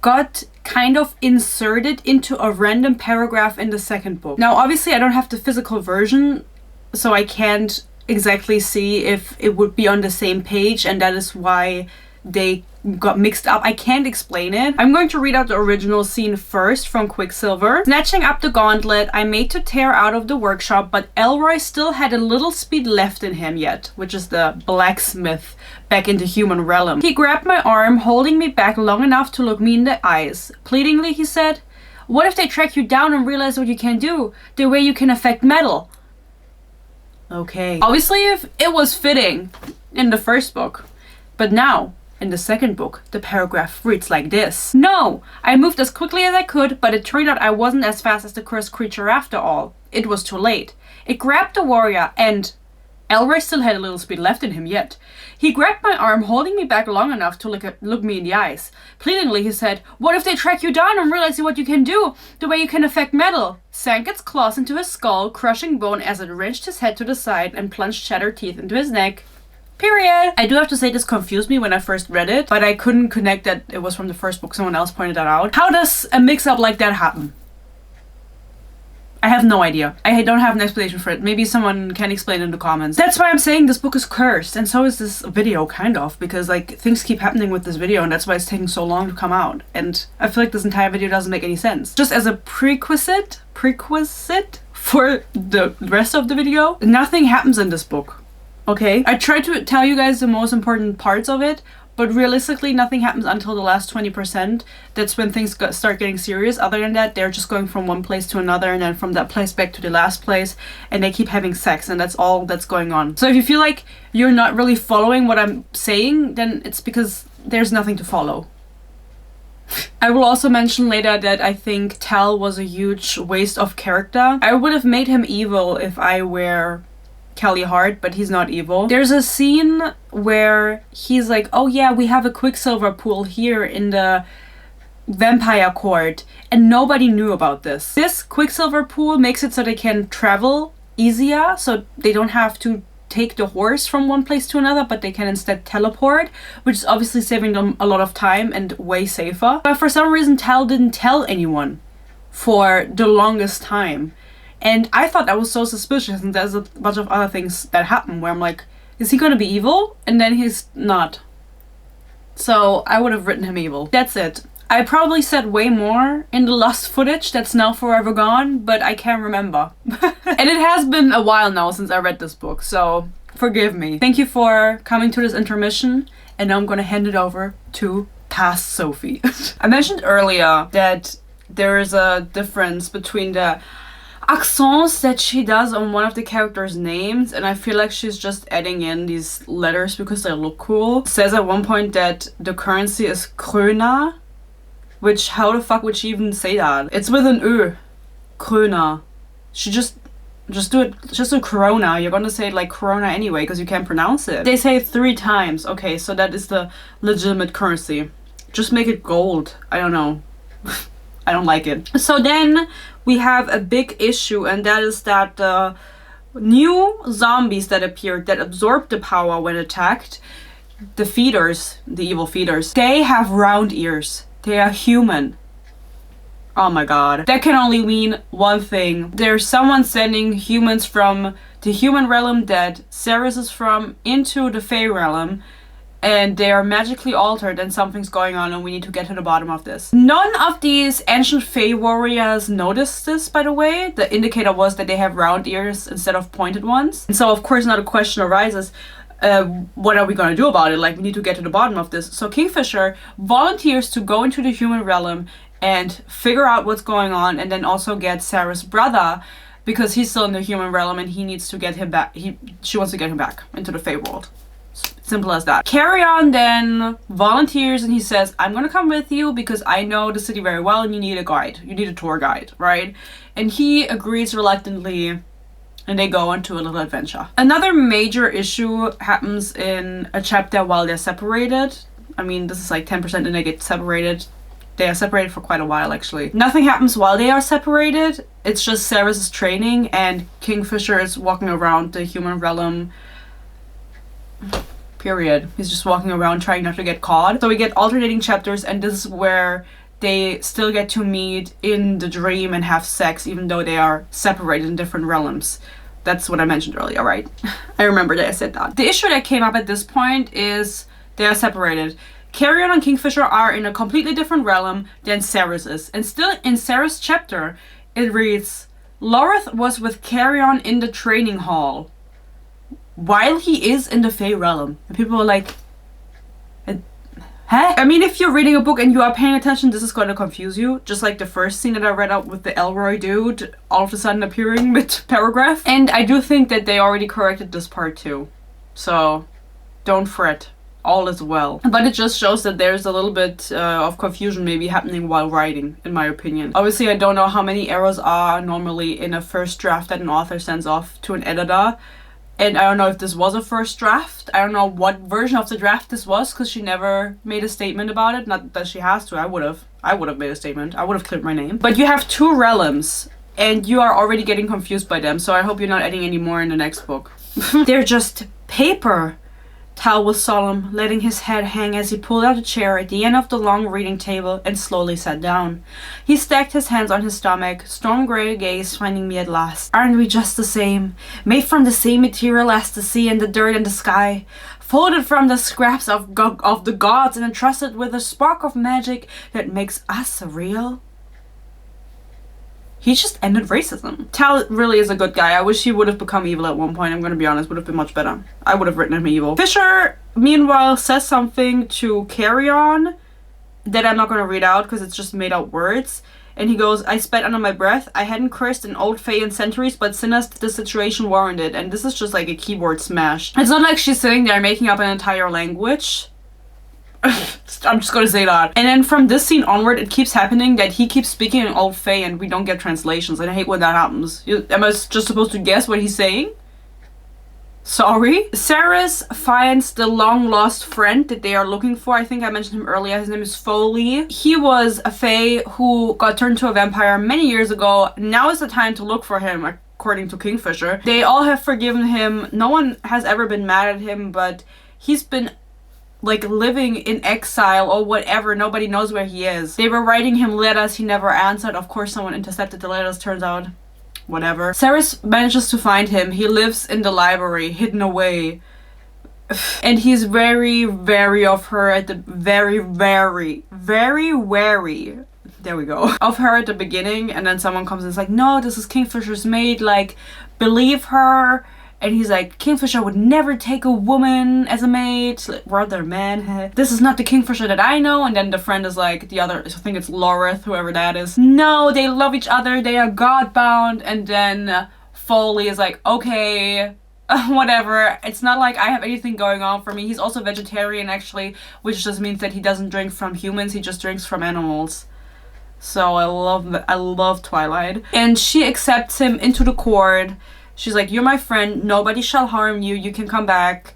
got kind of inserted into a random paragraph in the second book. Now, obviously, I don't have the physical version, so I can't exactly see if it would be on the same page, and that is why they got mixed up. I can't explain it. I'm going to read out the original scene first from Quicksilver. Snatching up the gauntlet, I made to tear out of the workshop, but Elroy still had a little speed left in him yet, which is the blacksmith back in the human realm. He grabbed my arm, holding me back long enough to look me in the eyes. Pleadingly, he said, "What if they track you down and realize what you can do? The way you can affect metal?" Okay. Obviously, if it was fitting in the first book, but now, in the second book, the paragraph reads like this. "No! I moved as quickly as I could, but it turned out I wasn't as fast as the cursed creature after all. It was too late. It grabbed the warrior and..." Elroy still had a little speed left in him yet. "He grabbed my arm, holding me back long enough to look me in the eyes. Pleadingly, he said, 'What if they track you down and realize what you can do? The way you can affect metal?' Sank its claws into his skull, crushing bone as it wrenched his head to the side and plunged shattered teeth into his neck." Period. I do have to say this confused me when I first read it, but I couldn't connect that it was from the first book. Someone else pointed that out. How does a mix-up like that happen? I have no idea. I don't have an explanation for it. Maybe someone can explain in the comments. That's why I'm saying this book is cursed, and so is this video, kind of, because like things keep happening with this video, and that's why it's taking so long to come out. And I feel like this entire video doesn't make any sense. Just as a prerequisite for the rest of the video, nothing happens in this book. Okay? I tried to tell you guys the most important parts of it, but realistically nothing happens until the last 20%. That's when things start getting serious. Other than that, they're just going from one place to another, and then from that place back to the last place, and they keep having sex, and that's all that's going on. So if you feel like you're not really following what I'm saying, then it's because there's nothing to follow. I will also mention later that I think Tal was a huge waste of character. I would have made him evil if I were Kelly Hart, but he's not evil. There's a scene where he's like, "Oh yeah, we have a Quicksilver pool here in the vampire court," and nobody knew about this. This Quicksilver pool makes it so they can travel easier, so they don't have to take the horse from one place to another, but they can instead teleport, which is obviously saving them a lot of time and way safer. But for some reason, Tal didn't tell anyone for the longest time. And I thought that was so suspicious, and there's a bunch of other things that happen where I'm like, is he gonna be evil? And then he's not. So I would have written him evil. That's it. I probably said way more in the lost footage that's now forever gone, but I can't remember. And it has been a while now since I read this book, so forgive me. Thank you for coming to this intermission, and now I'm gonna hand it over to past Sophie. I mentioned earlier that there is a difference between the accents that she does on one of the characters' names, and I feel like she's just adding in these letters because they look cool. It says at one point that the currency is krona, which how the fuck would she even say that? It's with an Ö. Krona. She just do it, just do corona. You're gonna say it like corona anyway because you can't pronounce it. They say it 3 times. Okay, so that is the legitimate currency. Just make it gold. I don't know. I don't like it. So then we have a big issue, and that is that the new zombies that appeared that absorbed the power when attacked, the feeders, the evil feeders, they have round ears. They are human. Oh my god. That can only mean one thing. There's someone sending humans from the human realm that Ceres is from into the Fae realm, and they are magically altered and something's going on and we need to get to the bottom of this. None of these ancient Fae warriors noticed this, by the way. The indicator was that they have round ears instead of pointed ones. And so of course now the question arises, what are we gonna do about it? Like, we need to get to the bottom of this. So Kingfisher volunteers to go into the human realm and figure out what's going on, and then also get Sarah's brother, because he's still in the human realm and he needs to get him back. She wants to get him back into the Fae world. Simple as that. Carrion then volunteers and he says, I'm gonna come with you because I know the city very well and you need a guide. You need a tour guide, right? And he agrees reluctantly, and they go on to a little adventure. Another major issue happens in a chapter while they're separated. I mean, this is like 10% and they get separated. They are separated for quite a while, actually. Nothing happens while they are separated. It's just Ceres' training and Kingfisher is walking around the human realm. Period. He's just walking around trying not to get caught. So we get alternating chapters, and this is where they still get to meet in the dream and have sex, even though they are separated in different realms. That's what I mentioned earlier, right? I remember that I said that. The issue that came up at this point is they are separated. Carrion and Kingfisher are in a completely different realm than Ceres is. And still in Ceres' chapter, it reads, Loreth was with Carrion in the training hall while he is in the Fae realm. And people are like, huh? I mean, if you're reading a book and you are paying attention, this is going to confuse you. Just like the first scene that I read out with the Elroy dude all of a sudden appearing mid-paragraph. And I do think that they already corrected this part too. So don't fret. All is well. But it just shows that there's a little bit of confusion maybe happening while writing, in my opinion. Obviously, I don't know how many errors are normally in a first draft that an author sends off to an editor. And I don't know if this was a first draft. I don't know what version of the draft this was, because she never made a statement about it. Not that she has to. I would have made a statement. I would have cleared my name. But you have two realms, and you are already getting confused by them. So I hope you're not adding any more in the next book. They're just paper. Tal was solemn, letting his head hang as he pulled out a chair at the end of the long reading table and slowly sat down. He stacked his hands on his stomach, storm grey gaze finding me at last. Aren't we just the same? Made from the same material as the sea and the dirt and the sky? Folded from the scraps of the gods and entrusted with a spark of magic that makes us real? He just ended racism. Tal really is a good guy. I wish he would have become evil at one point. I'm gonna be honest, would have been much better. I would have written him evil. Fisher, meanwhile, says something to Carrion that I'm not gonna read out because it's just made up words. And he goes, I spat under my breath. I hadn't cursed an old fae in centuries, but sinners the situation warranted. And this is just like a keyboard smash. It's not like she's sitting there making up an entire language. I'm just gonna say that. And then from this scene onward, it keeps happening that he keeps speaking in Old Fae and we don't get translations. And I hate when that happens. Am I just supposed to guess what he's saying? Sorry. Ceres finds the long-lost friend that they are looking for. I think I mentioned him earlier. His name is Foley. He was a fae who got turned into a vampire many years ago. Now is the time to look for him, according to Kingfisher. They all have forgiven him. No one has ever been mad at him, but he's been like living in exile or whatever. Nobody knows where he is. They were writing him letters. He never answered. Of course, someone intercepted the letters, turns out. Whatever. Ceres manages to find him. He lives in the library, hidden away. And he's very wary of her at the very wary. There we go. Of her at the beginning. And then someone comes and is like, no, this is Kingfisher's maid. Like, believe her. And he's like, Kingfisher would never take a woman as a maid. Like, brother, man. This is not the Kingfisher that I know. And then the friend is like, the other, I think it's Loreth, whoever that is. No, they love each other. They are God-bound. And then Foley is like, okay, whatever. It's not like I have anything going on for me. He's also vegetarian, actually, which just means that he doesn't drink from humans. He just drinks from animals. So I love Twilight. And she accepts him into the court. She's like, you're my friend, nobody shall harm you, you can come back.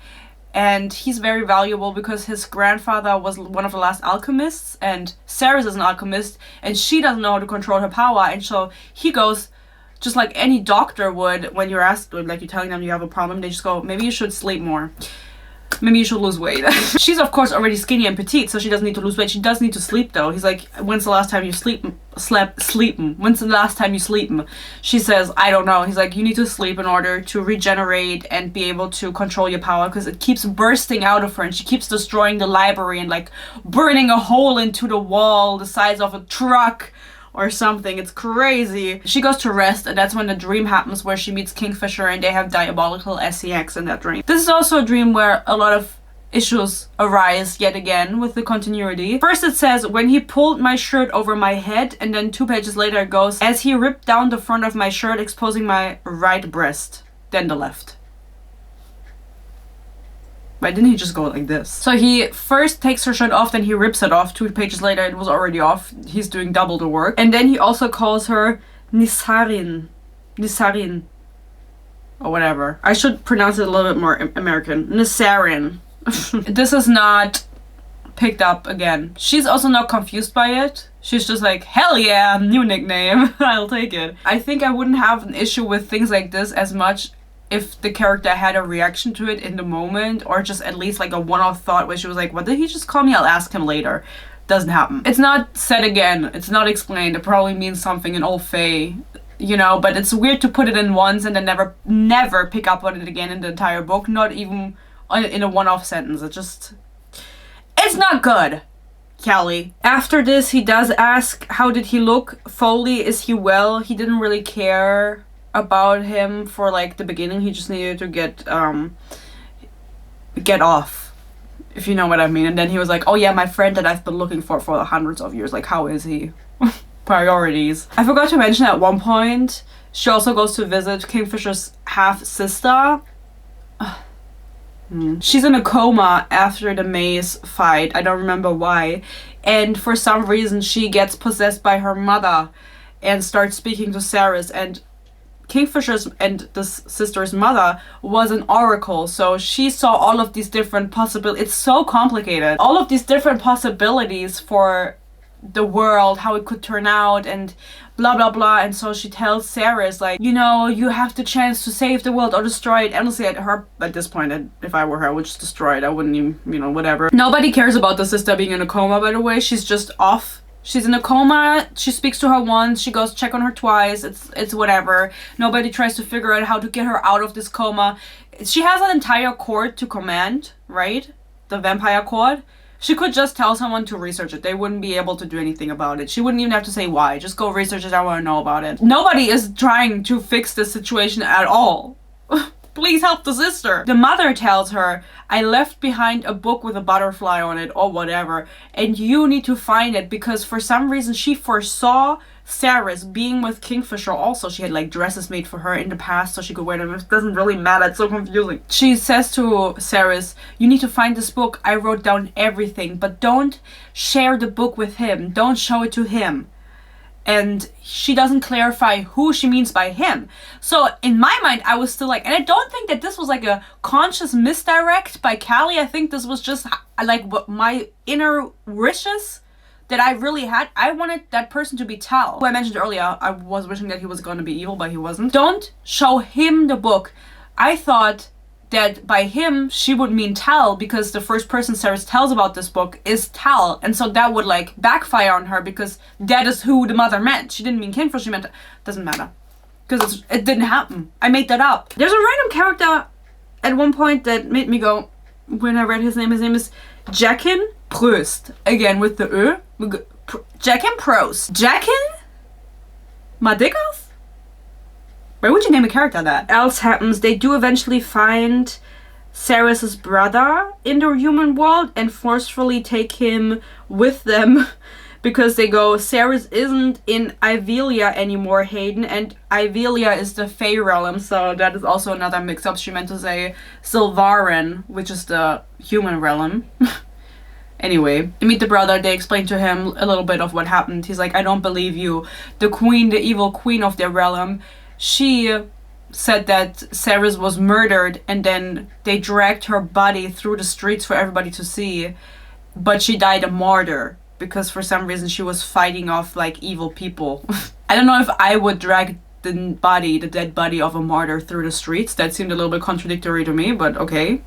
And he's very valuable because his grandfather was one of the last alchemists, and Ceres is an alchemist, and she doesn't know how to control her power. And so he goes, just like any doctor would, when you're asked, like you're telling them you have a problem, they just go, maybe you should sleep more. maybe you should lose weight. She's of course already skinny and petite, so she doesn't need to lose weight. She does need to sleep though. He's like, when's the last time you sleeping? When's the last time you sleeping? She says, I don't know. He's like, you need to sleep in order to regenerate and be able to control your power, because it keeps bursting out of her and she keeps destroying the library and like burning a hole into the wall the size of a truck or something. It's crazy. She goes to rest, and that's when the dream happens where she meets Kingfisher and they have diabolical sex in that dream. This is also a dream where a lot of issues arise yet again with the continuity. First it says, when he pulled my shirt over my head, and then 2 pages later it goes, as he ripped down the front of my shirt exposing my right breast, then the left. Why didn't he just go like this? So he first takes her shirt off, then he rips it off. 2 pages later it was already off. He's doing double the work. And then he also calls her Nisarin. Or whatever. I should pronounce it a little bit more American. Nisarin. This is not picked up again. She's also not confused by it. She's just like, hell yeah, new nickname. I'll take it. I think I wouldn't have an issue with things like this as much if the character had a reaction to it in the moment, or just at least like a one-off thought where she was like, what did he just call me? I'll ask him later. Doesn't happen. It's not said again. It's not explained. It probably means something in Old Fae, you know, but it's weird to put it in once and then never pick up on it again in the entire book. Not even in a one-off sentence. It's not good, Kelly. After this, he does ask, how did he look? Foley, is he well? He didn't really care about him for like the beginning. He just needed to get off, if you know what I mean. And then he was like, oh yeah, my friend that I've been looking for hundreds of years, like how is he? Priorities. I forgot to mention at one point she also goes to visit Kingfisher's half-sister. She's in a coma after the maze fight. I don't remember why, and for some reason she gets possessed by her mother and starts speaking to Saris, and Kingfisher's and this sister's mother was an oracle, so she saw all of these different possibilities. It's so complicated. All of these different possibilities for the world, how it could turn out, and blah blah blah. And so she tells Saris, like, you know, you have the chance to save the world or destroy it. Honestly, at this point, if I were her, I would just destroy it. I wouldn't even, you know, whatever. Nobody cares about the sister being in a coma, by the way. She's just off. She's in a coma. She speaks to her once. She goes check on her twice. It's whatever. Nobody tries to figure out how to get her out of this coma. She has an entire court to command, right? The vampire court. She could just tell someone to research it. They wouldn't be able to do anything about it. She wouldn't even have to say why. Just go research it. I want to know about it. Nobody is trying to fix this situation at all. Please help the sister. The mother tells her, I left behind a book with a butterfly on it or whatever, and you need to find it, because for some reason she foresaw Saris being with Kingfisher also. She had like dresses made for her in the past so she could wear them. It doesn't really matter. It's so confusing. She says to Saris, you need to find this book. I wrote down everything, but don't share the book with him. Don't show it to him. And she doesn't clarify who she means by him. So in my mind, I was still like, and I don't think that this was like a conscious misdirect by Callie. I think this was just like what my inner wishes that I really had. I wanted that person to be Tal, who I mentioned earlier. I was wishing that he was going to be evil, but he wasn't. Don't show him the book. I thought that by him, she would mean Tal, because the first person Saris tells about this book is Tal. And so that would like backfire on her, because that is who the mother meant. She didn't mean Kingfisher, she meant... Doesn't matter. Because it didn't happen. I made that up. There's a random character at one point that made me go, when I read his name is Jackin Prost. Again, with the Ö. Jackin Prost. Jackin? Madigoth? Why would you name a character that? Else happens, they do eventually find Saris's brother in the human world and forcefully take him with them, because they go, Saris isn't in Ivelia anymore, Hayden, and Ivelia is the Fey realm, so that is also another mix-up. She meant to say Silvarin, which is the human realm. Anyway, they meet the brother, they explain to him a little bit of what happened. He's like, I don't believe you. The queen, the evil queen of their realm, she said that Saris was murdered and then they dragged her body through the streets for everybody to see. But she died a martyr because for some reason she was fighting off like evil people. I don't know if I would drag the dead body of a martyr through the streets. That seemed a little bit contradictory to me, but okay.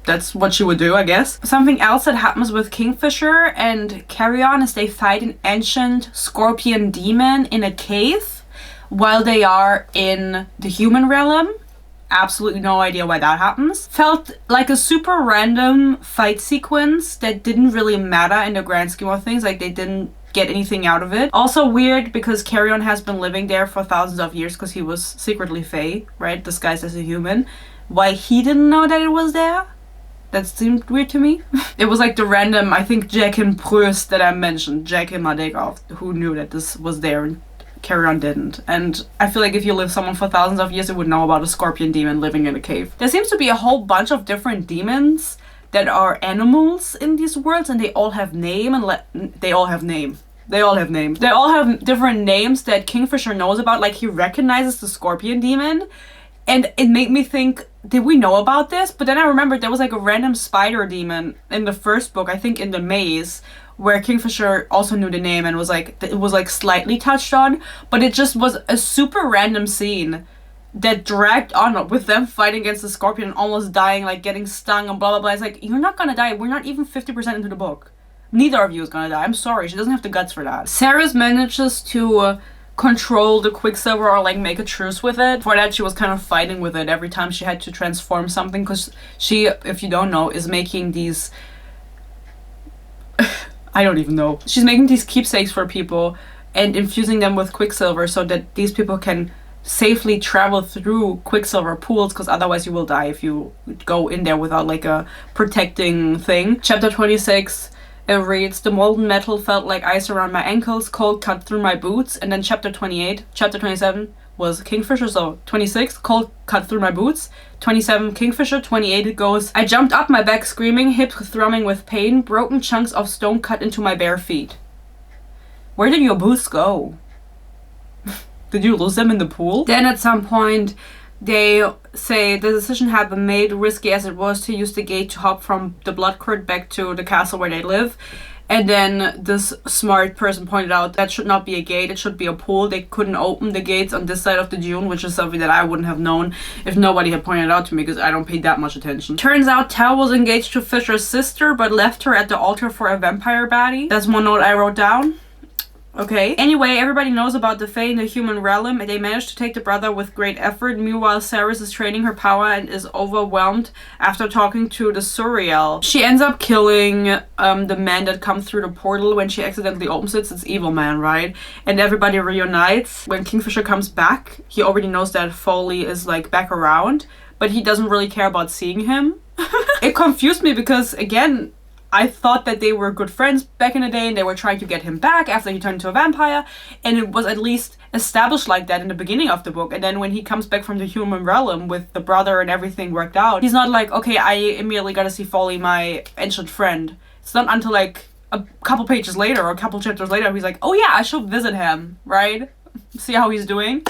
That's what she would do, I guess. Something else that happens with Kingfisher and Carrion is they fight an ancient scorpion demon in a cave while they are in the human realm. Absolutely no idea why that happens. Felt like a super random fight sequence that didn't really matter in the grand scheme of things. Like, they didn't get anything out of it. Also weird because Carrion has been living there for thousands of years because he was secretly Fae, right? Disguised as a human. Why he didn't know that it was there? That seemed weird to me. It was like the random, I think, Jaqen Proust that I mentioned, Jaqen Madegov, who knew that this was there and Carrion didn't. And I feel like if you live someone for thousands of years, it would know about a scorpion demon living in a cave. There seems to be a whole bunch of different demons that are animals in these worlds, and they all have name and they all have name. They all have names. They all have different names that Kingfisher knows about. Like, he recognizes the scorpion demon, and it made me think, did we know about this? But then I remembered there was like a random spider demon in the first book, I think in the maze, where Kingfisher also knew the name and was like, it was like slightly touched on, but it just was a super random scene that dragged on with them fighting against the scorpion and almost dying, like getting stung and blah blah blah. It's like, you're not gonna die. We're not even 50% into the book. Neither of you is gonna die. I'm sorry, she doesn't have the guts for that. Ceres manages to control the Quicksilver or like make a truce with it. For that, she was kind of fighting with it every time she had to transform something, because she, if you don't know, is making these I don't even know. She's making these keepsakes for people and infusing them with Quicksilver so that these people can safely travel through Quicksilver pools, because otherwise you will die if you go in there without like a protecting thing. Chapter 26, it reads, the molten metal felt like ice around my ankles, cold cut through my boots. And then chapter 27 was Kingfisher, so 26, cold cut through my boots. 27, Kingfisher. 28, it goes, I jumped up my back screaming, hips thrumming with pain, broken chunks of stone cut into my bare feet. Where did your boots go? Did you lose them in the pool? Then at some point, they say the decision had been made, risky as it was, to use the gate to hop from the Blood Court back to the castle where they live. And then this smart person pointed out that should not be a gate, it should be a pool. They couldn't open the gates on this side of the dune, which is something that I wouldn't have known if nobody had pointed out to me, because I don't pay that much attention. Turns out Tal was engaged to Fisher's sister, but left her at the altar for a vampire baddie. That's one note I wrote down. Okay. Anyway, everybody knows about the Fae in the human realm, and they managed to take the brother with great effort. Meanwhile, Ceres is training her power and is overwhelmed after talking to the Suriel. She ends up killing the man that comes through the portal when she accidentally opens it. It's Evil Man, right? And everybody reunites. When Kingfisher comes back, he already knows that Foley is like back around, but he doesn't really care about seeing him. It confused me because, again, I thought that they were good friends back in the day and they were trying to get him back after he turned into a vampire, and it was at least established like that in the beginning of the book. And then when he comes back from the human realm with the brother and everything worked out, he's not like, okay, I immediately gotta see Foley, my ancient friend. It's not until like a couple pages later or a couple chapters later he's like, oh yeah, I should visit him, right? See how he's doing.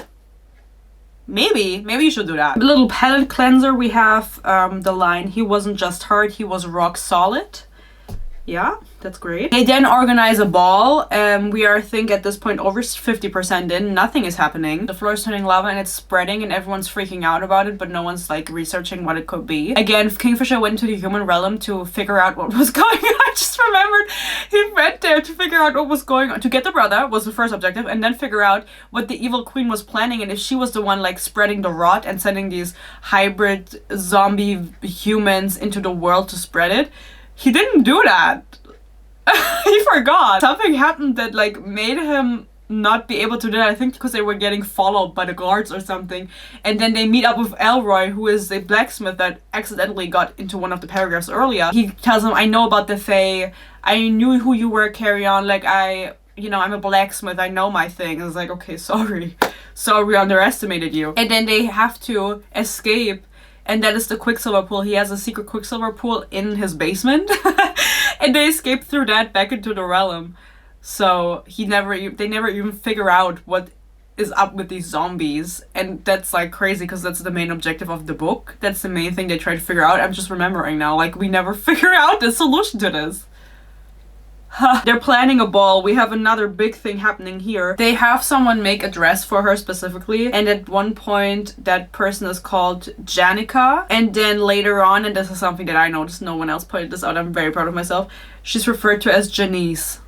Maybe you should do that. A little palate cleanser, we have the line, he wasn't just hurt, he was rock solid. Yeah, that's great. They then organize a ball. We are, I think, at this point over 50% in. Nothing is happening. The floor is turning lava and it's spreading and everyone's freaking out about it, but no one's like researching what it could be. Again, Kingfisher went to the human realm to figure out what was going on. I just remembered he went there to figure out what was going on. To get the brother was the first objective, and then figure out what the evil queen was planning and if she was the one like spreading the rot and sending these hybrid zombie humans into the world to spread it. He didn't do that. He forgot. Something happened that like made him not be able to do that. I think because they were getting followed by the guards or something. And then they meet up with Elroy, who is a blacksmith that accidentally got into one of the paragraphs earlier. He tells him, I know about the Fae. I knew who you were, Carrion. Like I'm a blacksmith. I know my thing. I was like, okay, sorry. Sorry, we underestimated you. And then they have to escape. And that is the Quicksilver pool. He has a secret Quicksilver pool in his basement. And they escape through that back into the realm. So they never even figure out what is up with these zombies. And that's like crazy because that's the main objective of the book. That's the main thing they try to figure out. I'm just remembering now. Like, we never figure out the solution to this. They're planning a ball. We have another big thing happening here. They have someone make a dress for her specifically, and at one point that person is called Janica, and then later on, and this is something that I noticed, no one else pointed this out, I'm very proud of myself, she's referred to as Janice.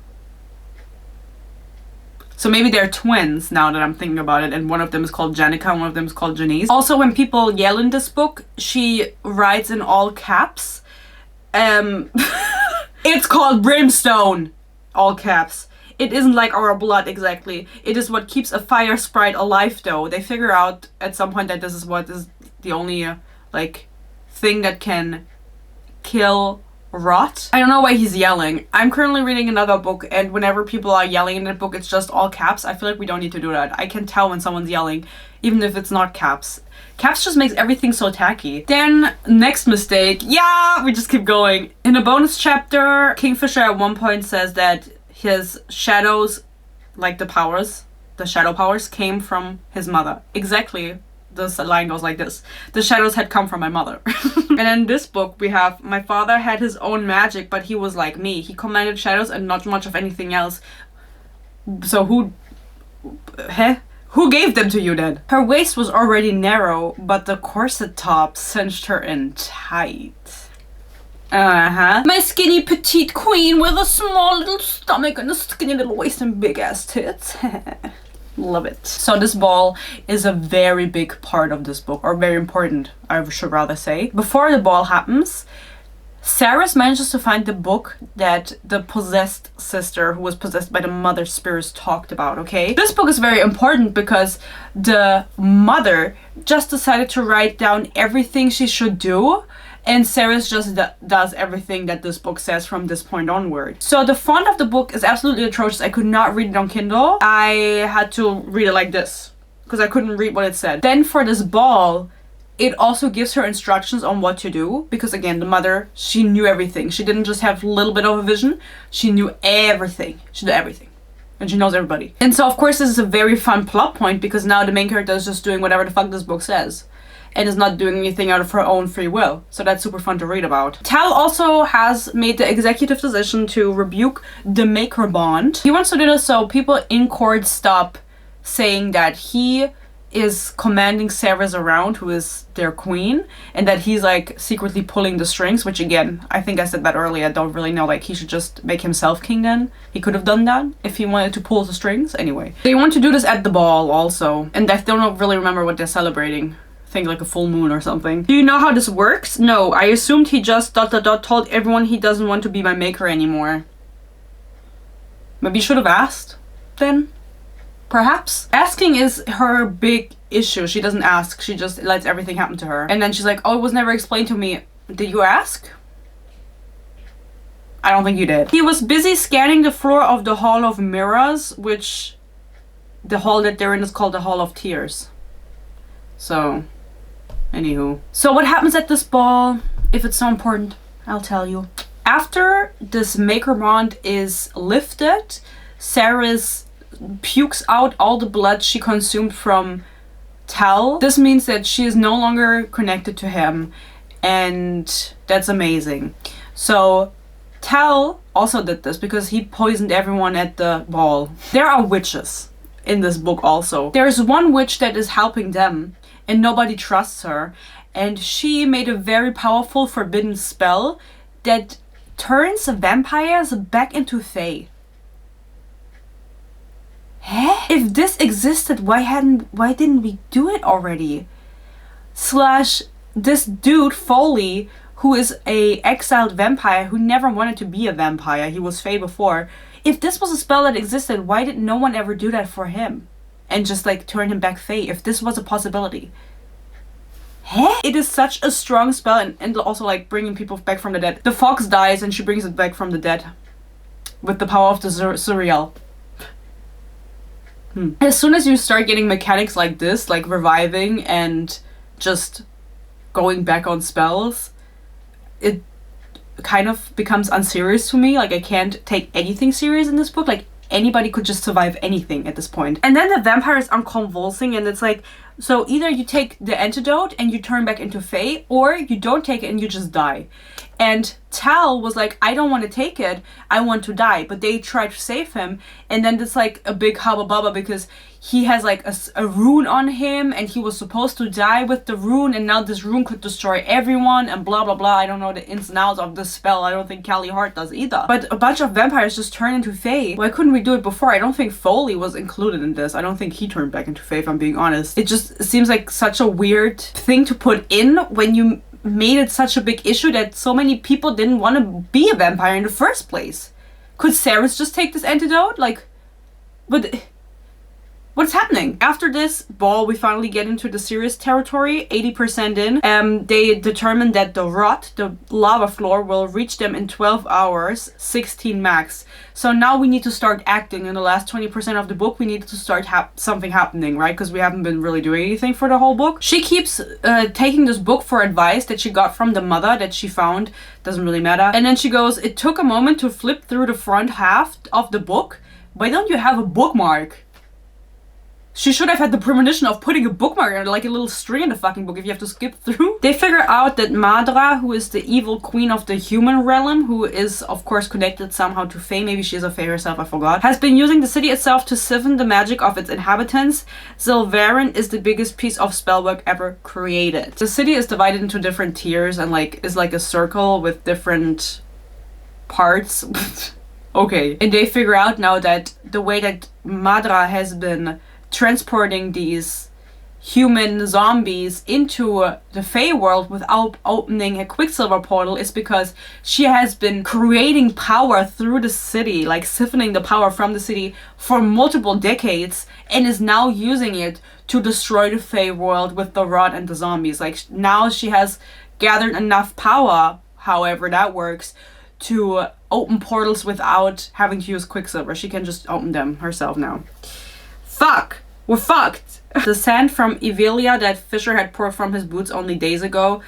So maybe they're twins now that I'm thinking about it, and one of them is called Janica and one of them is called Janice. Also, when people yell in this book, she writes in all caps. It's called brimstone! All caps. It isn't like our blood exactly. It is what keeps a fire sprite alive though. They figure out at some point that this is what is the only like thing that can kill rot. I don't know why he's yelling. I'm currently reading another book, and whenever people are yelling in that book, it's just all caps. I feel like we don't need to do that. I can tell when someone's yelling, even if it's not caps. Caps just makes everything so tacky. Then, next mistake. Yeah, we just keep going. In a bonus chapter, Kingfisher at one point says that his shadows, like the powers, the shadow powers, came from his mother. Exactly. This line goes like this: the shadows had come from my mother. And in this book we have, my father had his own magic, but he was like me. He commanded shadows and not much of anything else. So who gave them to you then? Her waist was already narrow, but the corset top cinched her in tight. My skinny petite queen with a small little stomach and a skinny little waist and big ass tits. Love it. So this ball is a very big part of this book, or very important, I should rather say. Before the ball happens, Sarris manages to find the book that the possessed sister, who was possessed by the mother spirits, talked about, okay? This book is very important because the mother just decided to write down everything she should do, and Sarris just does everything that this book says from this point onward. So the font of the book is absolutely atrocious. I could not read it on Kindle. I had to read it like this because I couldn't read what it said. Then for this ball, it also gives her instructions on what to do, because again, the mother, she knew everything. She didn't just have a little bit of a vision. She knew everything. She did everything. And she knows everybody. And so of course this is a very fun plot point, because now the main character is just doing whatever the fuck this book says, and is not doing anything out of her own free will. So that's super fun to read about. Tal also has made the executive decision to rebuke the Maker Bond. He wants to do this so people in court stop saying that he is commanding Sarah's around, who is their queen, and that he's like secretly pulling the strings, which again, I think I said that earlier, I don't really know, like he should just make himself king then. He could have done that if he wanted to pull the strings. Anyway, they want to do this at the ball also, and I don't really remember what they're celebrating. Think like a full moon or something. Do you know how this works? No, I assumed he just ... told everyone he doesn't want to be my maker anymore. Maybe you should have asked then? Perhaps? Asking is her big issue. She doesn't ask, she just lets everything happen to her. And then she's like, oh, it was never explained to me. Did you ask? I don't think you did. He was busy scanning the floor of the Hall of Mirrors, which the hall that they're in is called the Hall of Tears. So, anywho. So what happens at this ball, if it's so important, I'll tell you. After this Maker Bond is lifted, Sarris pukes out all the blood she consumed from Tal. This means that she is no longer connected to him, and that's amazing. So Tal also did this because he poisoned everyone at the ball. There are witches in this book also. There's one witch that is helping them, and nobody trusts her, and she made a very powerful forbidden spell that turns vampires back into fae. Huh? If this existed, why didn't we do it already? Slash, this dude Foley, who is a exiled vampire who never wanted to be a vampire, he was fae before. If this was a spell that existed, why did no one ever do that for him and just like turn him back fae, if this was a possibility? Huh? It is such a strong spell, and also like bringing people back from the dead. The fox dies and she brings it back from the dead with the power of the surreal. As soon as you start getting mechanics like this, like reviving and just going back on spells, it kind of becomes unserious to me. Like I can't take anything serious in this book. Like anybody could just survive anything at this point. And then the vampires are convulsing, and it's like, So either you take the antidote and you turn back into Fae, or you don't take it and you just die. And Tal was like, I don't want to take it, I want to die. But they tried to save him, and then there's like a big hubba bubba because he has like a rune on him, and he was supposed to die with the rune, and now this rune could destroy everyone, and blah blah blah. I don't know the ins and outs of this spell. I don't think Callie Hart does either. But a bunch of vampires just turn into Fae. Why couldn't we do it before? I don't think Foley was included in this. I don't think he turned back into Fae, if I'm being honest. It just seems like such a weird thing to put in when you made it such a big issue that so many people didn't want to be a vampire in the first place. Could Ceres just take this antidote? Like, but what's happening? After this ball, we finally get into the serious territory, 80% in. They determined that the rot, the lava floor, will reach them in 12 hours, 16 max. So now we need to start acting. In the last 20% of the book, we need to start something happening, right? Because we haven't been really doing anything for the whole book. She keeps taking this book for advice that she got from the mother that she found. Doesn't really matter. And then she goes, it took a moment to flip through the front half of the book. Why don't you have a bookmark? She should have had the premonition of putting a bookmark or like a little string in the fucking book if you have to skip through. They figure out that Madra, who is the evil queen of the human realm, who is of course connected somehow to Fae, maybe she is a Fae herself, I forgot, has been using the city itself to siphon the magic of its inhabitants. Silverin is the biggest piece of spellwork ever created. The city is divided into different tiers and like is like a circle with different parts. Okay. And they figure out now that the way that Madra has been transporting these human zombies into the Fae world without opening a Quicksilver portal is because she has been creating power through the city, like siphoning the power from the city for multiple decades, and is now using it to destroy the Fae world with the rot and the zombies. Like now she has gathered enough power, however that works, to open portals without having to use Quicksilver. She can just open them herself now. Fuck! We're fucked! The sand from Evelia that Fisher had poured from his boots only days ago,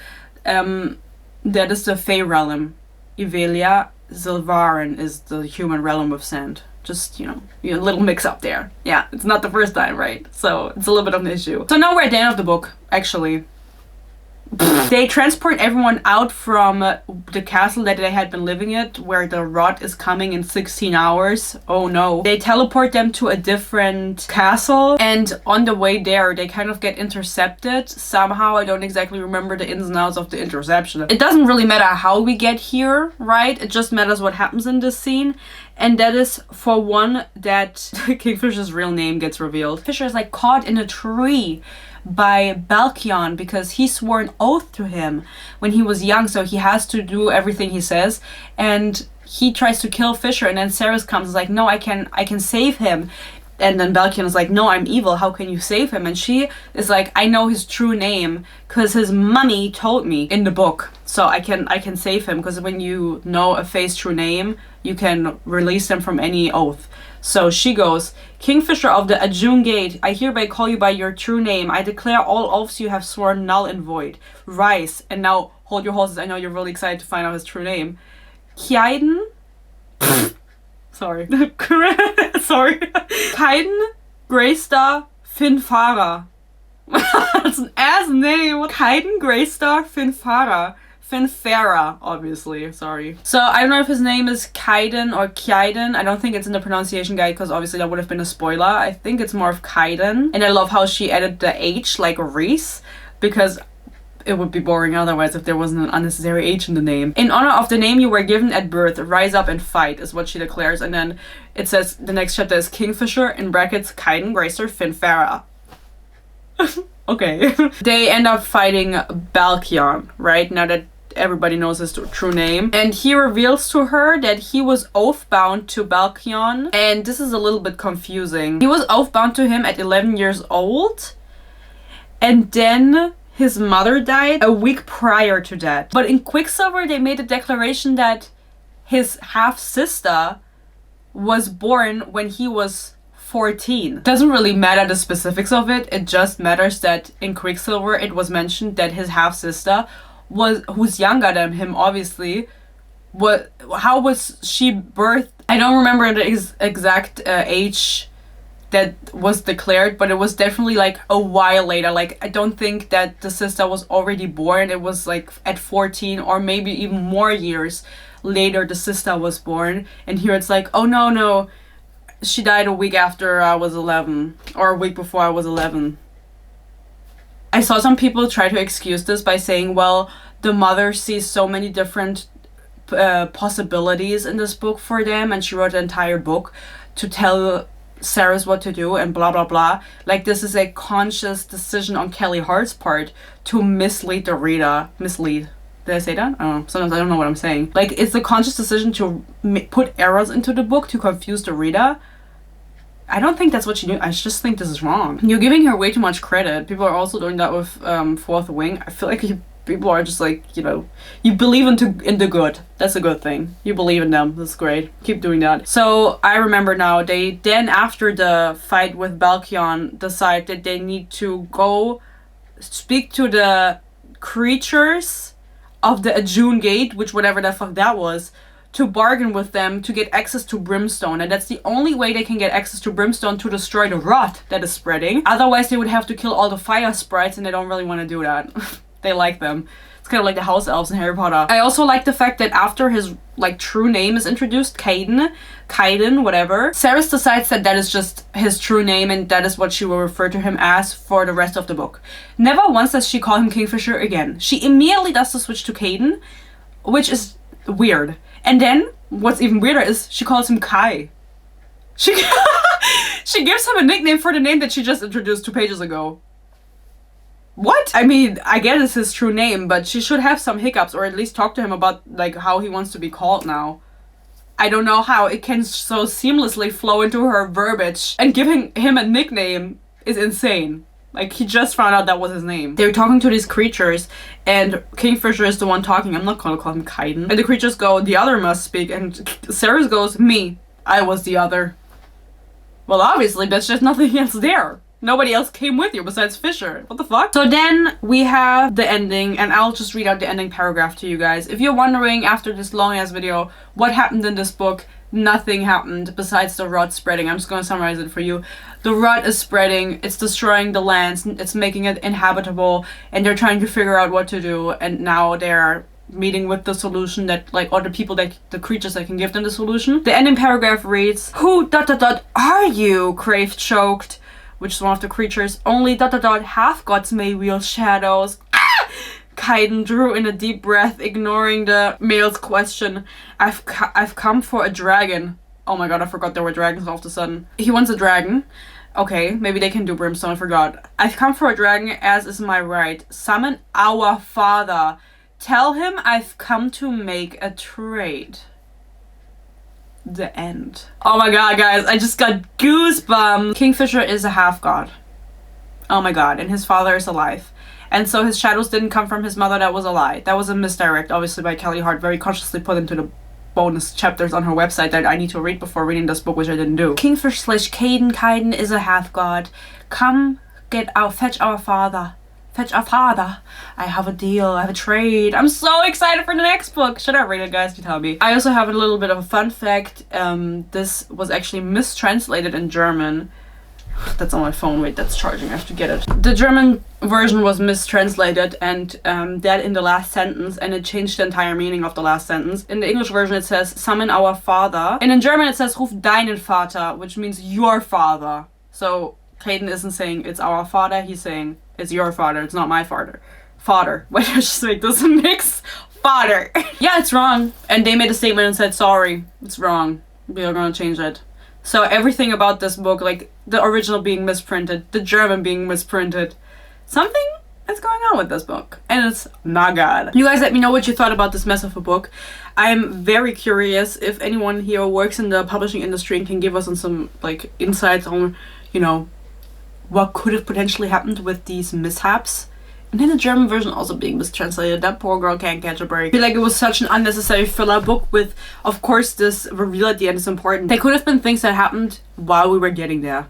that is the Fae realm. Evelia, Silverin is the human realm of sand. Just, you know, a little mix up there. Yeah, it's not the first time, right? So it's a little bit of an issue. So now we're at the end of the book, actually. They transport everyone out from the castle that they had been living at, where the rot is coming in 16 hours. Oh no. They teleport them to a different castle, and on the way there, they kind of get intercepted somehow. I don't exactly remember the ins and outs of the interception. It doesn't really matter how we get here, right? It just matters what happens in this scene. And that is, for one, that Kingfisher's real name gets revealed. Fisher is like caught in a tree by Balkion because he swore an oath to him when he was young, so he has to do everything he says, and he tries to kill Fisher, and then Ceres comes and is like, no, I can save him. And then Balkion is like, no, I'm evil, how can you save him? And she is like, I know his true name because his mummy told me in the book, so I can save him, because when you know a Fae's true name, you can release them from any oath. So she goes, Kingfisher of the Ajun Gate, I hereby call you by your true name. I declare all oaths you have sworn null and void. Rise. And now, hold your horses, I know you're really excited to find out his true name. Kyaiden? Sorry. Sorry. Kyaiden Greystar Finfara. That's an ass name. Kyaiden Greystar Finfara. Finfara, obviously, sorry. So I don't know if his name is Kyaiden or Kyaiden. I don't think it's in the pronunciation guide because obviously that would have been a spoiler. I think it's more of Kyaiden. And I love how she added the H like Reese, because it would be boring otherwise if there wasn't an unnecessary H in the name. In honor of the name you were given at birth, rise up and fight, is what she declares. And then it says, the next chapter is Kingfisher, in brackets, Kyaiden Greystar Finfara. Okay. They end up fighting Balkion, right? Now that everybody knows his true name. And he reveals to her that he was oath-bound to Balkion. And this is a little bit confusing. He was oath-bound to him at 11 years old. And then his mother died a week prior to that. But in Quicksilver, they made a declaration that his half-sister was born when he was 14. Doesn't really matter the specifics of it. It just matters that in Quicksilver, it was mentioned that his half-sister who's younger than him, obviously. How was she birthed? I don't remember the exact age that was declared, but it was definitely like a while later. Like, I don't think that the sister was already born. It was like at 14 or maybe even more years later the sister was born. And here it's like, oh no, she died a week after I was 11, or a week before I was 11. I saw some people try to excuse this by saying, well, the mother sees so many different possibilities in this book for them, and she wrote an entire book to tell Sarah's what to do and blah blah blah. Like, this is a conscious decision on Kelly Hart's part to mislead the reader. Mislead. Did I say that? I don't know. Sometimes I don't know what I'm saying. Like, it's a conscious decision to put errors into the book to confuse the reader. I don't think that's what she knew. I just think this is wrong. You're giving her way too much credit. People are also doing that with Fourth Wing. I feel like people are just like, you know, you believe in the good. That's a good thing. You believe in them. That's great. Keep doing that. So I remember now, they then, after the fight with Balkion, decide that they need to go speak to the creatures of the Ajun Gate, which whatever the fuck that was, to bargain with them to get access to Brimstone. And that's the only way they can get access to Brimstone, to destroy the rot that is spreading. Otherwise, they would have to kill all the fire sprites, and they don't really want to do that. They like them. It's kind of like the house elves in Harry Potter. I also like the fact that after his, like, true name is introduced, Kaiden, whatever, Ceres decides that that is just his true name and that is what she will refer to him as for the rest of the book. Never once does she call him Kingfisher again. She immediately does the switch to Kaiden, which is weird. And then, what's even weirder is she calls him Kai. She gives him a nickname for the name that she just introduced 2 pages ago. What? I mean, I get it's his true name, but she should have some hiccups, or at least talk to him about, like, how he wants to be called now. I don't know how it can so seamlessly flow into her verbiage, and giving him a nickname is insane. Like, he just found out that was his name. They're talking to these creatures, and Kingfisher is the one talking. I'm not gonna call him Kaiden. And the creatures go, the other must speak, and Ceres goes, me. I was the other. Well, obviously, there's just nothing else there. Nobody else came with you besides Fisher. What the fuck? So then we have the ending, and I'll just read out the ending paragraph to you guys. If you're wondering after this long ass video what happened in this book, nothing happened besides the rot spreading. I'm just gonna summarize it for you. The rot is spreading, it's destroying the lands, it's making it inhabitable, and they're trying to figure out what to do, and now they're meeting with the solution that, like, or the people that, the creatures that can give them the solution. The ending paragraph reads, who ... are you? Crave choked, which is one of the creatures. Only ... half gods may wield shadows. Ah! Kaiden drew in a deep breath, ignoring the male's question. I've come for a dragon. Oh my god, I forgot there were dragons all of a sudden. He wants a dragon. Okay, maybe they can do Brimstone, I forgot. I've come for a dragon, as is my right. Summon our father. Tell him I've come to make a trade. The end. Oh my god, guys, I just got goosebumps. Kingfisher is a half-god. Oh my god, and his father is alive. And so his shadows didn't come from his mother. That was a lie. That was a misdirect, obviously, by Kelly Hart, very consciously put into the bonus chapters on her website that I need to read before reading this book, which I didn't do. Kingfisher / Kaiden is a half-god. Come get out, fetch our father. Fetch our father. I have a deal. I have a trade. I'm so excited for the next book. Should I read it, guys? You tell me. I also have a little bit of a fun fact. This was actually mistranslated in German. That's on my phone. Wait, that's charging. I have to get it. The German version was mistranslated, and that in the last sentence, and it changed the entire meaning of the last sentence. In the English version, it says, summon our father. And in German, it says, ruf deinen Vater, which means your father. So Kaiden isn't saying it's our father. He's saying it's your father. It's not my father. Father. Wait, I just make this a mix. Father. Yeah, it's wrong. And they made a statement and said, sorry, it's wrong. We are gonna change it. So everything about this book, like the original being misprinted, the German being misprinted, something is going on with this book, and it's not good. You guys let me know what you thought about this mess of a book. I'm very curious if anyone here works in the publishing industry and can give us some like insights on, you know, what could have potentially happened with these mishaps. And then the German version also being mistranslated. That poor girl can't catch a break. I feel like it was such an unnecessary filler book with, of course, this reveal at the end is important. There could have been things that happened while we were getting there.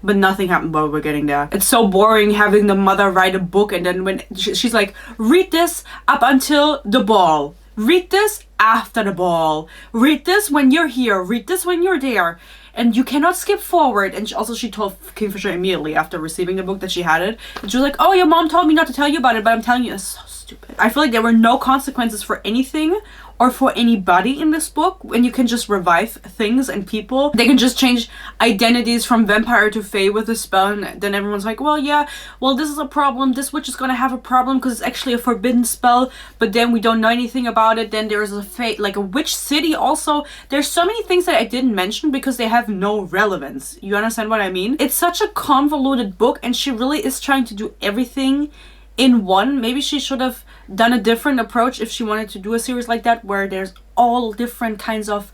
But nothing happened while we were getting there. It's so boring having the mother write a book and then when she's like, read this up until the ball. Read this after the ball. Read this when you're here. Read this when you're there. and you cannot skip forward. And she told Kingfisher immediately after receiving the book that she had it. And she was like, oh, your mom told me not to tell you about it, but I'm telling you. It's so stupid. I feel like there were no consequences for anything or for anybody in this book, and you can just revive things and people. They can just change identities from vampire to fae with a spell, and then everyone's like, well, yeah, well, this is a problem. This witch is gonna have a problem because it's actually a forbidden spell, but then we don't know anything about it. Then there's a fae, like a witch city also. There's so many things that I didn't mention because they have no relevance. You understand what I mean? It's such a convoluted book, and she really is trying to do everything in one. Maybe she should have done a different approach if she wanted to do a series like that where there's all different kinds of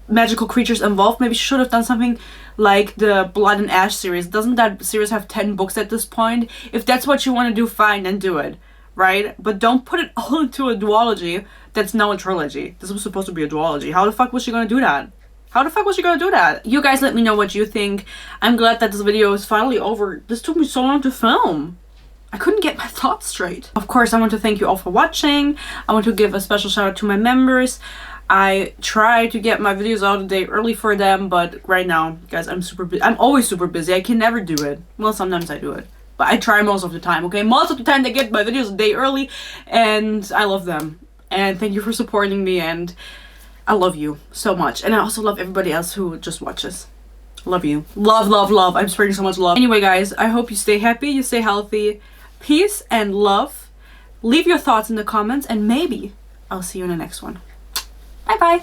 magical creatures involved. Maybe she should have done something like the Blood and Ash series. Doesn't that series have 10 books at this point? If that's what you want to do, fine, then do it, right? But don't put it all into a duology that's now a trilogy. This was supposed to be a duology. How the fuck was she gonna do that? How the fuck was she gonna do that? You guys let me know what you think. I'm glad that this video is finally over. This took me so long to film. I couldn't get my thoughts straight. Of course, I want to thank you all for watching. I want to give a special shout out to my members. I try to get my videos out a day early for them, but right now, guys, I'm super busy. I'm always super busy. I can never do it. Well, sometimes I do it, but I try most of the time, okay? Most of the time, they get my videos a day early, and I love them. And thank you for supporting me, and I love you so much. And I also love everybody else who just watches. Love you. Love, love, love. I'm spreading so much love. Anyway, guys, I hope you stay happy, you stay healthy. Peace and love. Leave your thoughts in the comments, and maybe I'll see you in the next one. Bye bye.